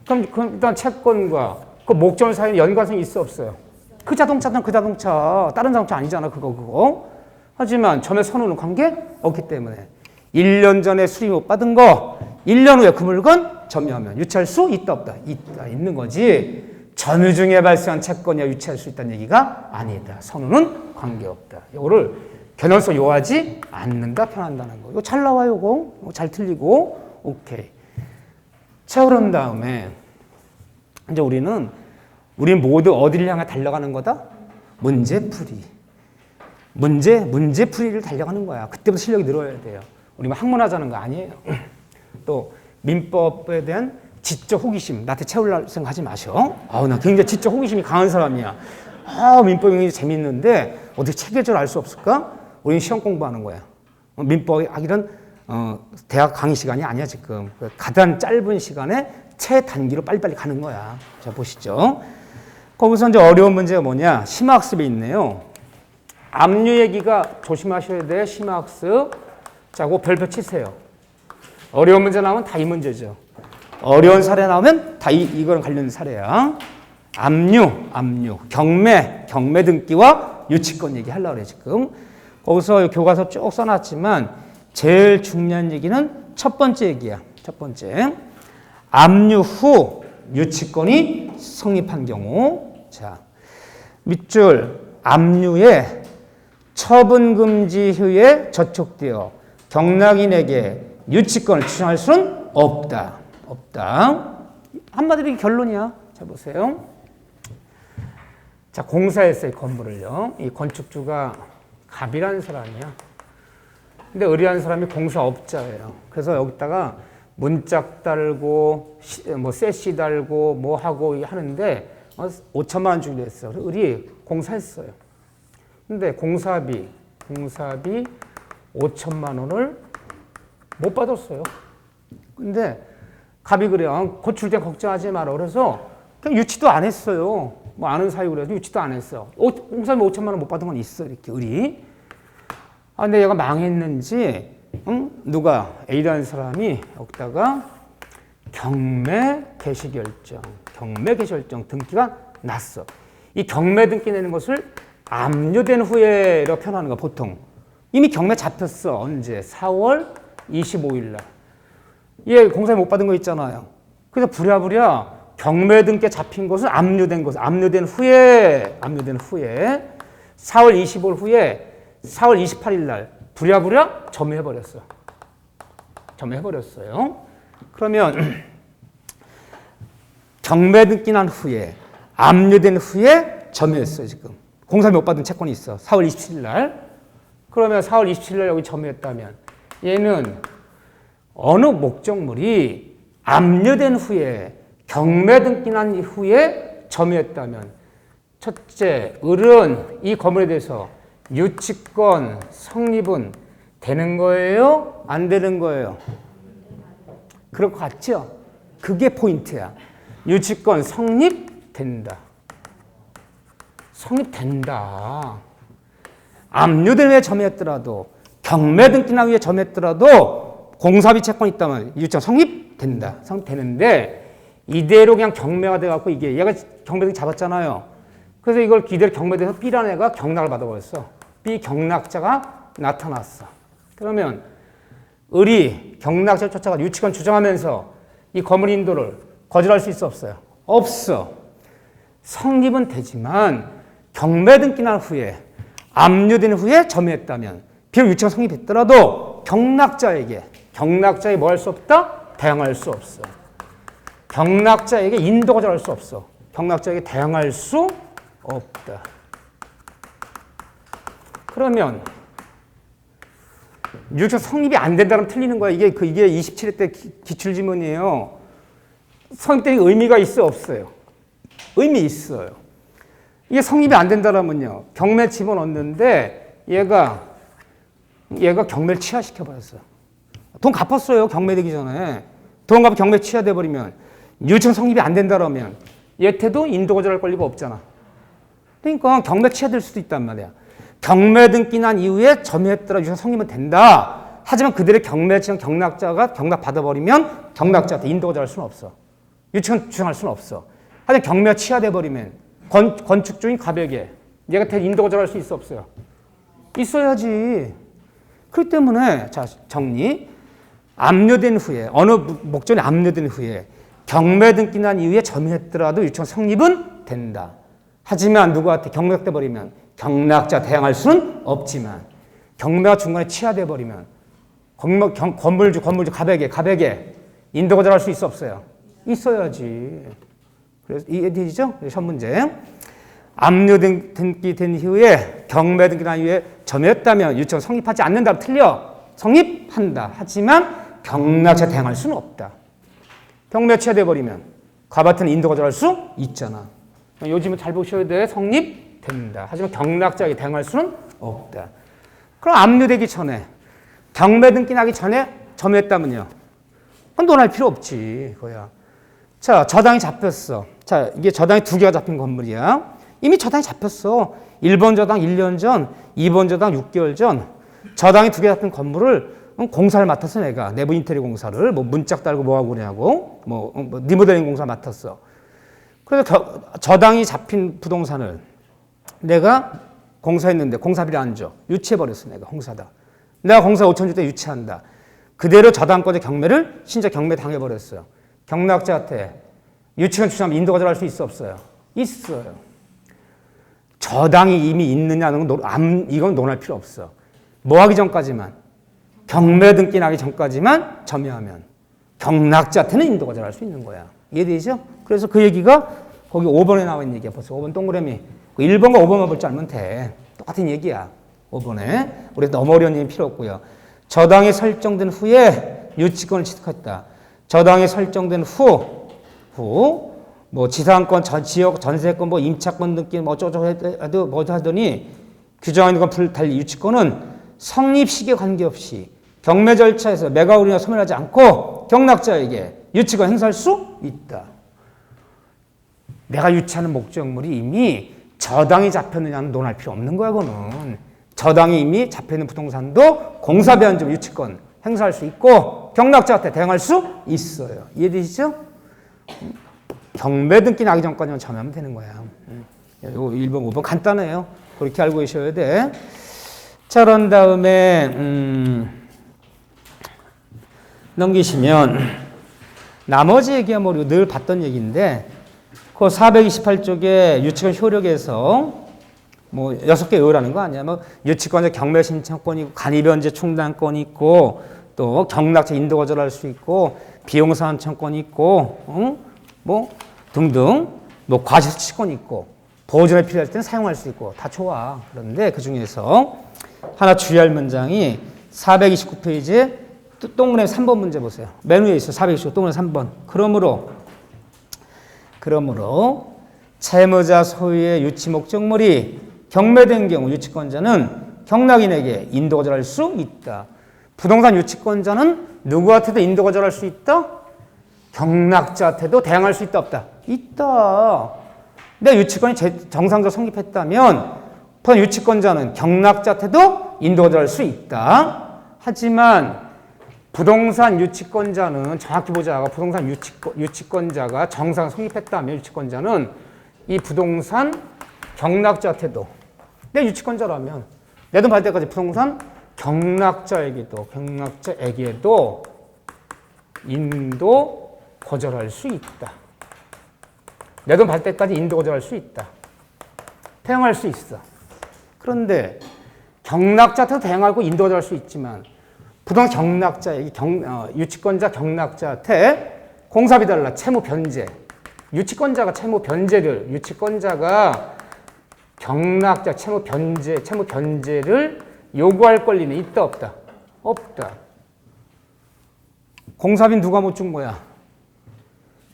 그럼 일단 채권과 그 목적물 사이에 연관성이 있어 없어요? 그 자동차는 그 자동차 다른 자동차 아니잖아 그거. 하지만 점의 선후는 관계 없기 때문에 1년 전에 수리 못 받은 거 1년 후에 그 물건 점유하면 유치할 수 있다 없다? 있다. 있는 거지. 점유 중에 발생한 채권이야 유치할 수 있다는 얘기가 아니다. 선후는 관계없다. 이거를 견연성 요하지 않는다 표현한다는 거. 이거 잘 나와요. 이거 잘 틀리고 오케이. 자 그런 다음에 이제 우리는 모두 어디를 향해 달려가는 거다? 문제풀이를 달려가는 거야. 그때부터 실력이 늘어야 돼요. 우리 학문하자는 거 아니에요. 또 민법에 대한 지적 호기심 나한테 채우려고 생각하지 마셔. 나 굉장히 지적 호기심이 강한 사람이야. 민법이 굉장히 재밌는데 어떻게 체계적으로 알 수 없을까? 우리는 시험 공부하는 거야. 민법 하기는 대학 강의 시간이 아니야 지금. 가장 짧은 시간에 최단기로 빨리빨리 가는 거야. 자 보시죠. 거기서 이제 어려운 문제가 뭐냐? 심화학습에 있네요. 압류 얘기가 조심하셔야 돼. 심화학습. 자, 그 별표 치세요. 어려운 문제 나오면 다 이 문제죠. 어려운 사례 나오면 다 이거랑 관련된 사례야. 압류, 경매 등기와 유치권 얘기 하려고 그래 지금. 거기서 교과서 쭉 써놨지만 제일 중요한 얘기는 첫 번째 얘기야. 첫 번째. 압류 후 유치권이 성립한 경우. 자, 밑줄 압류에 처분 금지 후에 저촉되어 경락인에게 유치권을 주장할 수는 없다. 없다. 한마디로 이게 결론이야. 자, 보세요. 자, 공사했어요. 건물을요. 이 건축주가 갑이라는 사람이야. 근데 의리한 사람이 공사업자예요. 그래서 여기다가 문짝 달고 뭐 세시 달고 뭐 하고 하는데 5천만 원 주기로 했어. 의리 공사했어요. 근데 공사비 5천만 원을 못 받았어요. 근데 갑이 그래요. 고칠 때 걱정하지 마라. 그래서 그냥 유치도 안 했어요. 뭐 아는 사이고 그래서 유치도 안 했어. 공사비 5천만 원 못 받은 건 있어. 이렇게 의리. 아, 근데 얘가 망했는지, 누가 A라는 사람이 여기다가 경매 개시결정 등기가 났어. 이 경매 등기 내는 것을 압류된 후에라고 표현하는 거야, 보통. 이미 경매 잡혔어. 언제? 4월 25일 날. 얘 공사비 못 받은 거 있잖아요. 그래서 부랴부랴 경매 등기 잡힌 것은 압류된 후에 4월 25일 후에 4월 28일 날 부랴부랴 점유해버렸어요. 그러면 경매 등기 난 후에 압류된 후에 점유했어요. 지금 공사비 못 받은 채권이 있어. 4월 27일 날. 그러면 4월 27일 날 여기 점유했다면 얘는 어느 목적물이 압류된 후에 경매 등기 난 후에 점유했다면 첫째, 을은 이 건물에 대해서 유치권 성립은 되는 거예요? 안 되는 거예요? 그럴 것 같죠? 그게 포인트야. 유치권 성립된다. 성립된다. 압류된 후에 점유했더라도 경매 등기 난 후에 점유했더라도 공사비 채권이 있다면 유치권 성립된다. 성립되는데 이대로 그냥 경매가 돼갖고 이게 얘가 경매 등기 잡았잖아요. 그래서 이걸 기대로 경매돼서 B라는 애가 경락을 받아버렸어. B 경락자가 나타났어. 그러면 을이 경락자를 쫓아가 유치권 주장하면서 이 건물 인도를 거절할 수 있어 없어요? 없어. 성립은 되지만 경매 등기 난 후에 압류된 후에 점유했다면 비록 유치권 성립했더라도 경락자에게 뭐 할 수 없다? 대항할 수 없어. 경락자에게 인도 거절할 수 없어. 경락자에게 대항할 수 없다. 그러면 유치권 성립이 안 된다면 틀리는 거야. 이게 27회 때 기출지문이에요. 성립되는 의미가 있어 없어요? 의미 있어요. 이게 성립이 안 된다면요. 경매 집어넣는데 얘가 경매를 취하시켜버렸어요. 돈 갚았어요. 경매되기 전에. 돈 갚아 경매 취하돼 버리면 유치권 성립이 안 된다면 얘태도 인도 거절할 권리가 없잖아. 그러니까 경매 취하될 수도 있단 말이야. 경매 등기 난 이후에 점유했더라 유치권 성립은 된다. 하지만 그들의 경매 지정 경락자가 경락 받아버리면 경락자한테 인도 거절할 수는 없어. 유치권 주장할 수는 없어. 하지만 경매가 취하돼 버리면 건축주인 갑에게 얘가 인도 거절할 수 있어 없어요? 있어야지. 그렇기 때문에 자 정리. 압류된 후에 어느 목적이 압류된 후에 경매 등기 난 이후에 점유했더라도 유치권 성립은 된다. 하지만 누구한테 경락돼 버리면 경락자 대항할 수는 없지만 경매가 중간에 취하돼 버리면 건물주 갑에게 인도 거절할 수 있어 없어요? 있어야지. 그래서 이해되시죠? 첫 문제. 압류 등기 된 이후에 경매 등기 난 이후에 점유했다면 유치권 성립하지 않는다. 틀려. 성립한다. 하지만 경락자 대항할 수는 없다. 경매 취하돼 버리면 갑한테는 인도 거절할 수 있잖아. 요즘은 잘 보셔야 돼. 성립된다. 하지만 경락자에게 대항할 수는 없다. 그럼 압류되기 전에 경매 등기 나기 전에 점유했다면요. 그건 논할 필요 없지. 그거야. 자, 저당이 잡혔어. 자, 이게 저당이 2개가 잡힌 건물이야. 이미 저당이 잡혔어. 1번 저당 1년 전, 2번 저당 6개월 전. 저당이 2개 잡힌 건물을 공사를 맡았어, 내가. 내부 인테리어 공사를. 뭐 문짝 달고 뭐 하고 그러냐고. 뭐 리모델링 공사 맡았어. 그래서 저당이 잡힌 부동산을 내가 공사했는데 공사비를 안 줘. 유치해버렸어. 내가 공사다. 내가 공사 5천 줄 때 유치한다. 그대로 저당권의 경매를 신적 경매 당해버렸어요. 경락자한테 유치권 추진하면 인도 거절할 수 있어 없어요? 있어요. 저당이 이미 있느냐는 건 이건 논할 필요 없어. 뭐 하기 전까지만 경매 등기 나기 전까지만 점유하면 경락자한테는 인도 거절할 수 있는 거야. 이해되죠? 그래서 그 얘기가 거기 5번에 나와 있는 얘기야. 벌써 5번 동그라미. 1번과 5번만 볼 줄 알면 돼. 똑같은 얘기야. 5번에. 우리 너무 어려운 얘기 필요 없고요. 저당이 설정된 후에 유치권을 취득했다. 저당이 설정된 후, 뭐 지상권, 지역, 전세권, 뭐 임차권 등기 뭐 어쩌고 해도 뭐 하더니 규정하는 건 달리 유치권은 성립 시기에 관계없이 경매 절차에서 매각으로나 소멸하지 않고 경락자에게 유치권 행사할 수 있다. 내가 유치하는 목적물이 이미 저당이 잡혔느냐는 논할 필요 없는 거야, 그거는. 저당이 이미 잡혀있는 부동산도 공사비한점 유치권 행사할 수 있고 경락자한테 대응할 수 있어요. 이해되시죠? 경매 등기 나기 전까지만 참여하면 되는 거야. 이거 1번, 5번 간단해요. 그렇게 알고 계셔야 돼. 자, 그런 다음에 넘기시면 나머지 얘기하면 우리가 늘 봤던 얘기인데 그 428쪽에 유치권 효력에서 뭐 6개 의뢰라는 거 아니야? 뭐 유치권자 경매 신청권이 있고 간이변제 충당권이 있고 또 경락자 인도 거절할 수 있고 비용 산청권이 있고 뭐 등등 뭐 과실치권이 있고 보존에 필요할 때는 사용할 수 있고 다 좋아. 그런데 그 중에서 하나 주의할 문장이 429페이지에 동그라미 3번 문제 보세요. 맨 위에 있어. 429 동그라미 3번. 그러므로 채무자 소유의 유치 목적물이 경매된 경우 유치권자는 경락인에게 인도 거절할 수 있다. 부동산 유치권자는 누구한테도 인도 거절할 수 있다? 경락자한테도 대항할 수 있다 없다? 있다. 내 유치권이 정상적으로 성립했다면 부동산 유치권자는 경락자한테도 인도 거절할 수 있다. 하지만 부동산 유치권자는 정확히 보자가 부동산 유치권자가 정상 성립했다면 유치권자는 이 부동산 경락자한테도 내 유치권자라면 내 돈 받을 때까지 부동산 경락자에게도 인도 거절할 수 있다. 내 돈 받을 때까지 인도 거절할 수 있다. 대항할 수 있어. 그런데 경락자한테도 대항하고 인도 거절할 수 있지만 부동산 경락자에게 유치권자 경락자한테 공사비 달라 채무 변제. 유치권자가 채무 변제를 유치권자가 경락자 채무 변제를 요구할 권리는 있다 없다? 없다. 공사비 누가 못 준 거야?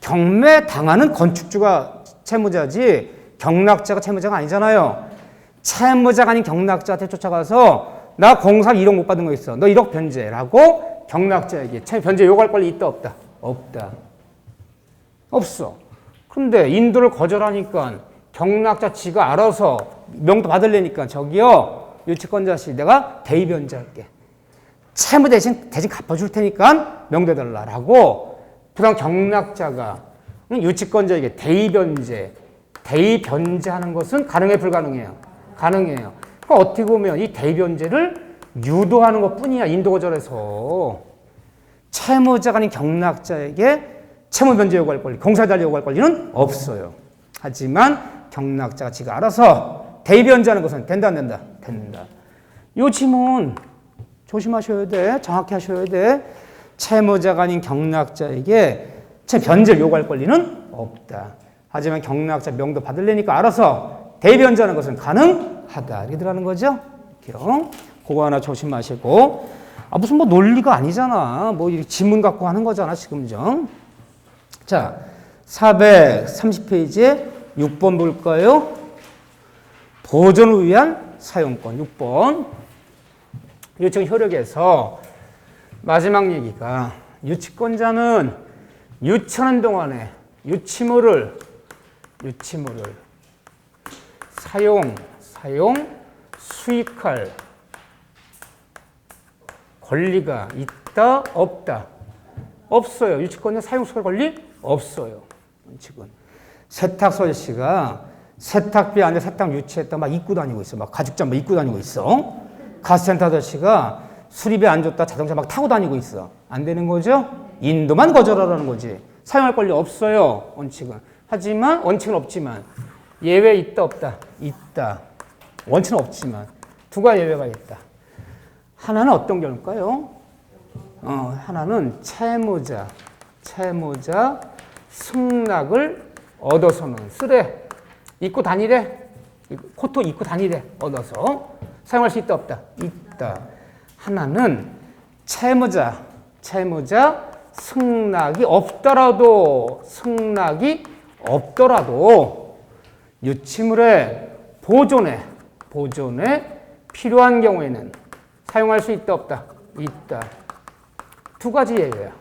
경매 당하는 건축주가 채무자지 경락자가 채무자가 아니잖아요. 채무자가 아닌 경락자한테 쫓아가서 나 공사비 1억 못 받은 거 있어. 너 1억 변제라고 경락자에게 채무 변제 요구할 권리 있다 없다? 없다. 없어. 그런데 인도를 거절하니까 경락자 지가 알아서 명도 받으려니까 저기요 유치권자 씨 내가 대의 변제할게. 채무 대신 갚아줄 테니까 명도 해달라라고 부당 경락자가 유치권자에게 대의 변제하는 것은 가능해 불가능해요? 가능해요. 그러니까 어떻게 보면 이 대의 변제를 유도하는 것뿐이야. 인도 거절해서 채무자가 아닌 경락자에게 채무 변제 요구할 권리, 공사 달리 요구할 권리는 없어요. 하지만 경락자가 지가 알아서 대의 변제하는 것은 된다 안 된다? 된다. 이 지문 조심하셔야 돼. 정확히 하셔야 돼. 채무자가 아닌 경락자에게 채 변제를 요구할 권리는 없다. 하지만 경락자 명도 받으려니까 알아서 대의 변제하는 것은 가능하다. 이렇게 들어가는 거죠. 이렇게요. 그거 하나 조심하시고. 무슨 뭐 논리가 아니잖아. 뭐 지문 갖고 하는 거잖아 지금 좀. 자, 430페이지에 6번 볼까요? 보존을 위한 사용권 6번. 유치권 효력에서 마지막 얘기가 유치권자는 유치하는 동안에 유치물을 사용, 수익할 권리가 있다, 없다? 없어요. 유치권자 사용 수익할 권리 없어요. 지금 세탁소 아저씨가 세탁비 안에 세탁 유치했다 막 입고 다니고 있어. 막 가죽 잠바 입고 다니고 있어. 가스센터 아저씨가 수리비 안 줬다 자동차 막 타고 다니고 있어. 안 되는 거죠? 인도만 거절하라는 거지. 사용할 권리 없어요. 원칙은. 하지만 원칙은 없지만 예외 있다 없다? 있다. 원칙은 없지만 두 가지 예외가 있다. 하나는 어떤 경우일까요? 하나는 채무자 승낙을 얻어서는 쓰래. 입고 다니래. 코트 입고 다니래. 얻어서 사용할 수 있다 없다? 있다. 하나는 채무자 승낙이 없더라도 유치물의 보존에 필요한 경우에는 사용할 수 있다 없다? 있다. 두 가지 예외야.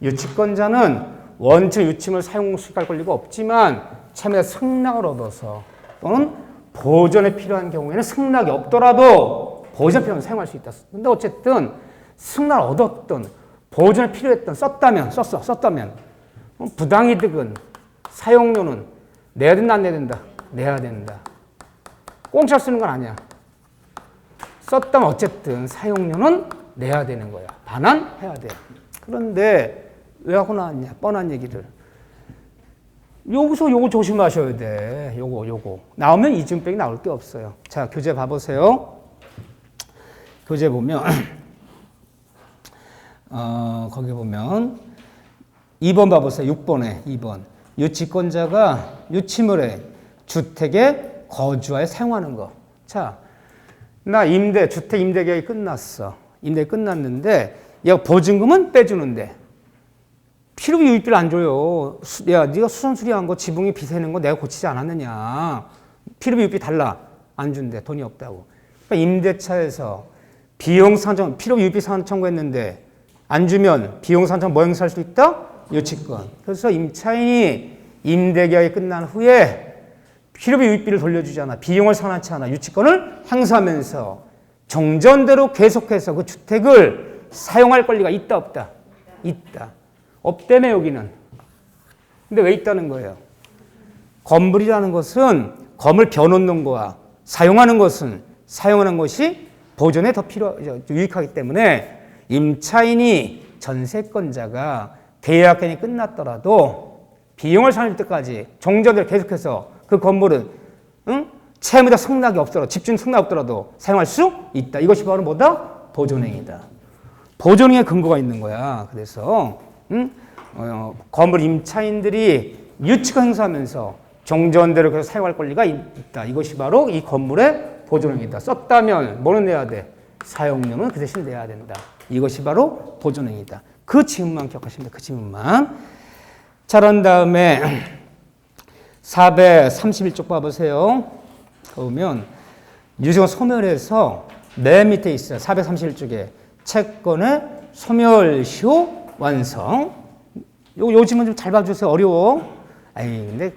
유치권자는 원칙 유치물 사용 수익할 권리가 없지만 채무자 승낙을 얻어서 또는 보존에 필요한 경우에는 승낙이 없더라도 보존에 필요한 사용할 수 있다. 근데 어쨌든 승낙을 얻었던 보존에 필요했던 썼다면 부당이득은 사용료는 내야 된다 안 내야 된다? 내야 된다. 공짜 쓰는 건 아니야. 썼다면 어쨌든 사용료는 내야 되는 거야. 반환해야 돼. 그런데 왜 하고 나왔냐? 뻔한 얘기를. 여기서 요거 조심하셔야 돼. 요거. 나오면 이중백이 나올 게 없어요. 자, 교재 봐보세요. 교재 보면, 거기 보면, 2번 봐보세요. 6번에, 2번. 유치권자가 유치물에 주택에 거주하여 사용하는 거. 자, 나 주택 임대 계약이 끝났어. 임대 끝났는데, 얘가 보증금은 빼주는데, 필요비 유입비를 안 줘요. 야, 네가 수선 수리한 거, 지붕이 비새는 거 내가 고치지 않았느냐. 필요비 유입비 달라. 안 준대. 돈이 없다고. 그러니까 임대차에서 비용 산정, 필요비 유입비 청구했는데 안 주면 비용 산정 뭐 행사할 수 있다? 유치권. 그래서 임차인이 임대 계약이 끝난 후에 필요비 유입비를 돌려주잖아. 비용을 상환치 않아. 유치권을 행사하면서 종전대로 계속해서 그 주택을 사용할 권리가 있다 없다? 있다. 없다며 여기는. 근데 왜 있다는 거예요? 건물이라는 것은 건물 벼놓는 거와 사용하는 것이 보존에 더 유익하기 때문에 임차인이 전세권자가 계약권이 끝났더라도 비용을 상환할 때까지 종전대로 계속해서 그 건물은 채무자 승낙이 없더라도 집주인 승낙이 없더라도 사용할 수 있다. 이것이 바로 뭐다? 보존행위다. 보존행위에 근거가 있는 거야. 그래서 건물 임차인들이 유치권 행사하면서 종전대로 계속 사용할 권리가 있다. 이것이 바로 이 건물의 보존행위다. 썼다면 뭐는 내야 돼? 사용료는 그 대신 내야 된다. 이것이 바로 보존행위다. 그 지문만 기억하시면 돼. 그 지문만. 자, 그런 다음에 431쪽 봐보세요. 보면 유증을 소멸해서 맨 밑에 있어요. 431쪽에 채권의 소멸시효 완성. 요 지문 좀 잘 봐주세요. 어려워. 근데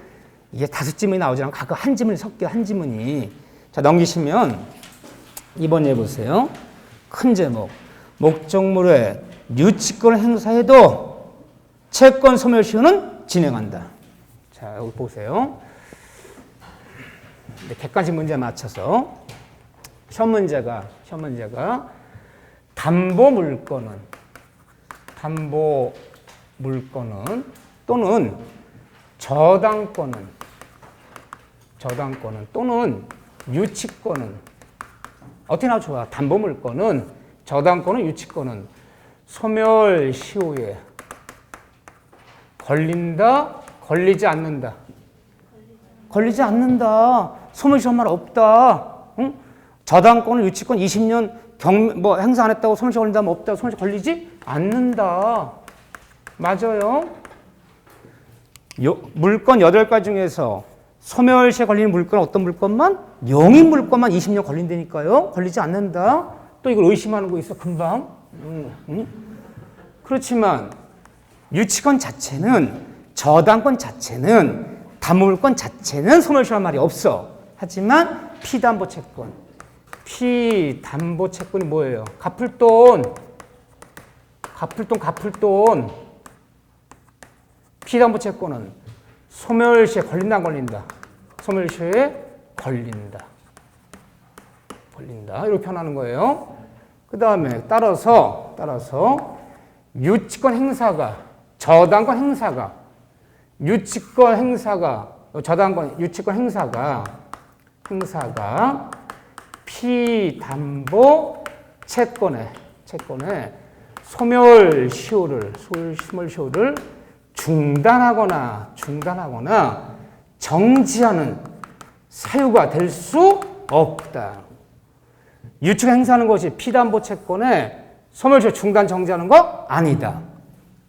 이게 5지문이 나오지 않고 가끔 한 지문이 섞여, 한 지문이. 자, 넘기시면 2번 해보세요. 큰 제목. 목적물에 유치권을 행사해도 채권 소멸시효는 진행한다. 자, 여기 보세요. 객관식 문제 맞춰서 시험 문제가 담보 물건은 또는 저당권은 또는 유치권은 어떻게 나와 좋아? 담보 물건은 저당권은 유치권은 소멸시효에 걸린다? 걸리지 않는다? 걸리지 않는다. 소멸시효 말 없다. 응? 저당권은 유치권 20년 행사 안 했다고 소멸시효 걸린다면 없다. 소멸시효 걸리지 않는다. 맞아요. 물건 8가지 중에서 소멸시효 걸리는 물건은 어떤 물건만? 용인 물건만 20년 걸린다니까요. 걸리지 않는다. 또 이걸 의심하는 거 있어, 금방. 그렇지만 유치권 자체는, 저당권 자체는, 담보물권 자체는 소멸시효란 말이 없어. 하지만 피담보채권. 피담보채권이 뭐예요? 갚을 돈. 피담보채권은 소멸시효에 걸린다 안 걸린다? 소멸시효에 걸린다. 이렇게 표현하는 거예요. 그 다음에 따라서 유치권 행사가 저당권 행사가 피담보 채권의 소멸시효를 중단하거나 정지하는 사유가 될 수 없다. 유치권 행사하는 것이 피담보 채권의 소멸시효 중단 정지하는 거 아니다.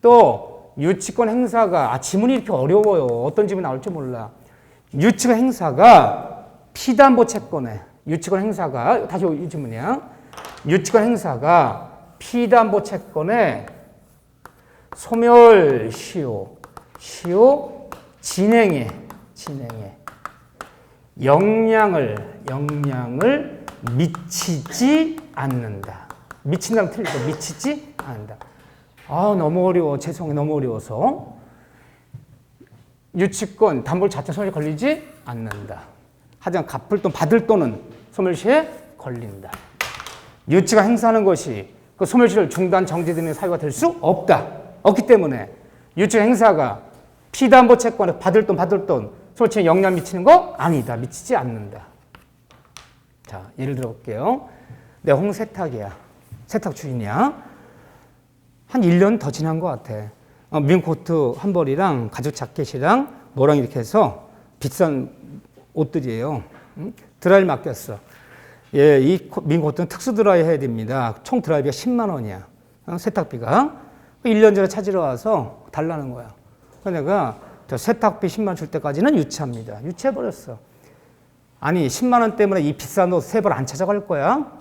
또 유치권 행사가 지문이 이렇게 어려워요. 어떤 지문이 나올지 몰라. 유치권 행사가 피담보 채권의 유치권 행사가 다시 이 지문이야. 유치권 행사가 피담보 채권의 소멸시효 진행에 영향을 미치지 않는다. 미친다면 틀리죠. 미치지 않는다. 너무 어려워. 죄송해. 너무 어려워서. 유치권, 담보 자체 소멸시효에 걸리지 않는다. 하지만 갚을 돈, 받을 돈은 소멸시효에 걸린다. 유치가 행사하는 것이 그 소멸시효를 중단, 정지되는 사유가 될 수 없다. 없기 때문에 유치 행사가 피담보 채권에 받을 돈, 소멸시효에 영향 미치는 거 아니다. 미치지 않는다. 자, 예를 들어 볼게요. 내 홍세탁이야. 세탁 주인이야. 한 1년 더 지난 것 같아. 민코트 한 벌이랑 가죽 자켓이랑 뭐랑 이렇게 해서 비싼 옷들이에요. 드라이를 맡겼어. 예, 이 민코트는 특수 드라이 해야 됩니다. 총 드라이비가 10만 원이야. 세탁비가. 1년 전에 찾으러 와서 달라는 거야. 그래서 내가 저 세탁비 10만 원 줄 때까지는 유치합니다. 유치해버렸어. 아니 10만 원 때문에 이 비싼 옷 세 벌 안 찾아갈 거야?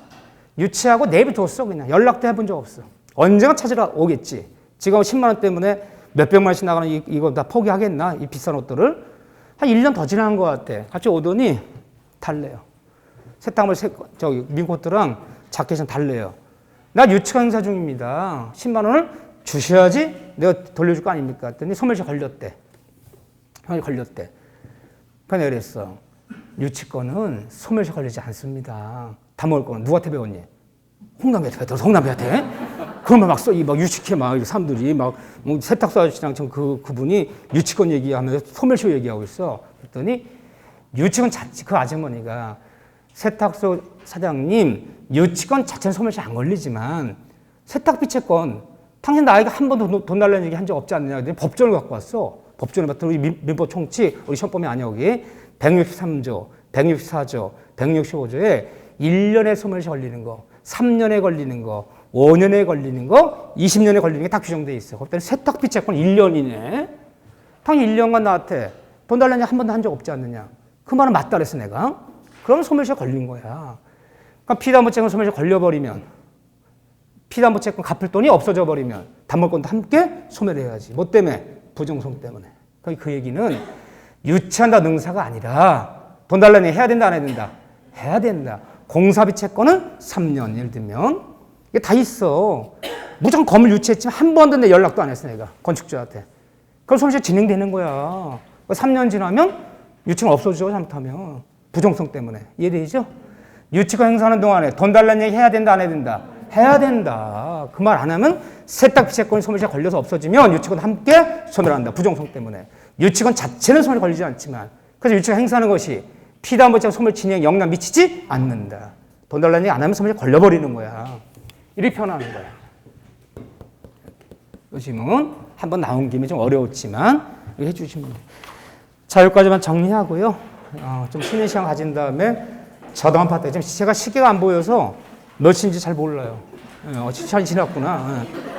유치하고 내비뒀어. 그냥 연락도 해본 적 없어. 언젠가 찾으러 오겠지. 지금 10만 원 때문에 몇백만 원씩 나가는 이거 다 포기하겠나? 이 비싼 옷들을. 한 1년 더 지난 것 같아. 같이 오더니 달래요. 세탁물 민코트랑 자켓은 달래요. 나 유치가 행사 중입니다. 10만 원을 주셔야지 내가 돌려줄 거 아닙니까? 했더니 소멸시효 걸렸대. 걸렸대. 그래서 내가 그랬어. 유치권은 소멸시효 걸리지 않습니다. 다 먹을 거는 누구한테 배웠니? 홍남배한테 배웠어. 홍남배한테? 그러면 막 유치해 막 사람들이 막 세탁소 아저씨랑 그분이 유치권 얘기하면서 소멸시효 얘기하고 있어. 그랬더니 유치권 자체 그 아주머니가 세탁소 사장님 유치권 자체는 소멸시효 안 걸리지만 세탁비 채권 당신 나에게 한 번도 돈 달라는 얘기 한 적 없지 않느냐. 법전을 갖고 왔어. 법전을 봤더니 우리 민법 총칙 우리 시험범위 아니야 여기 163조, 164조, 165조에 1년에 소멸시효 걸리는 거, 3년에 걸리는 거, 5년에 걸리는 거, 20년에 걸리는 게 다 규정돼 있어. 그랬더니 세탁비 채권 1년이네. 당연히 1년간 나한테 돈 달라는 얘기 한 번도 한 적 없지 않느냐. 그 말은 맞다 그랬어 내가. 그러면 소멸시효 걸린 거야. 그러니까 피담보 채권 소멸시효 걸려버리면 피담보 채권 갚을 돈이 없어져 버리면 담보권도 함께 소멸해야지. 뭐 때문에? 부정성 때문에. 그 얘기는 유치한다 능사가 아니라 돈 달라니 해야 된다 안 해야 된다? 해야 된다. 공사비 채권은 3년 예를 들면 이게 다 있어. 무조건 건물 유치했지만 한 번도 내 연락도 안 했어 내가 건축주한테. 그럼 소멸시효 진행되는 거야. 3년 지나면 유치가 없어져 잘못하면 부정성 때문에. 이해되죠? 유치권 행사하는 동안에 돈 달라는 얘기 해야 된다 안 해야 된다? 해야 된다. 그 말 안 하면 세탁비 채권이 소멸시효 걸려서 없어지면 유치권 함께 소멸한다. 부정성 때문에. 유치권 자체는 소멸 걸리지 않지만 그래서 유치권 행사하는 것이 피담보 채권 소멸 진행 영향 미치지 않는다. 돈 달라는 얘기 안 하면 소멸 걸려버리는 거야. 이렇게 표현하는 거야. 이 질문 한번 나온 김에 좀 어려웠지만 이렇게 해주시면 돼요. 자, 여기까지만 정리하고요. 좀 쉬는 시간 가진 다음에 저당한 파트. 지금 제가 시계가 안 보여서 몇 시인지 잘 몰라요. 시간이 지났구나.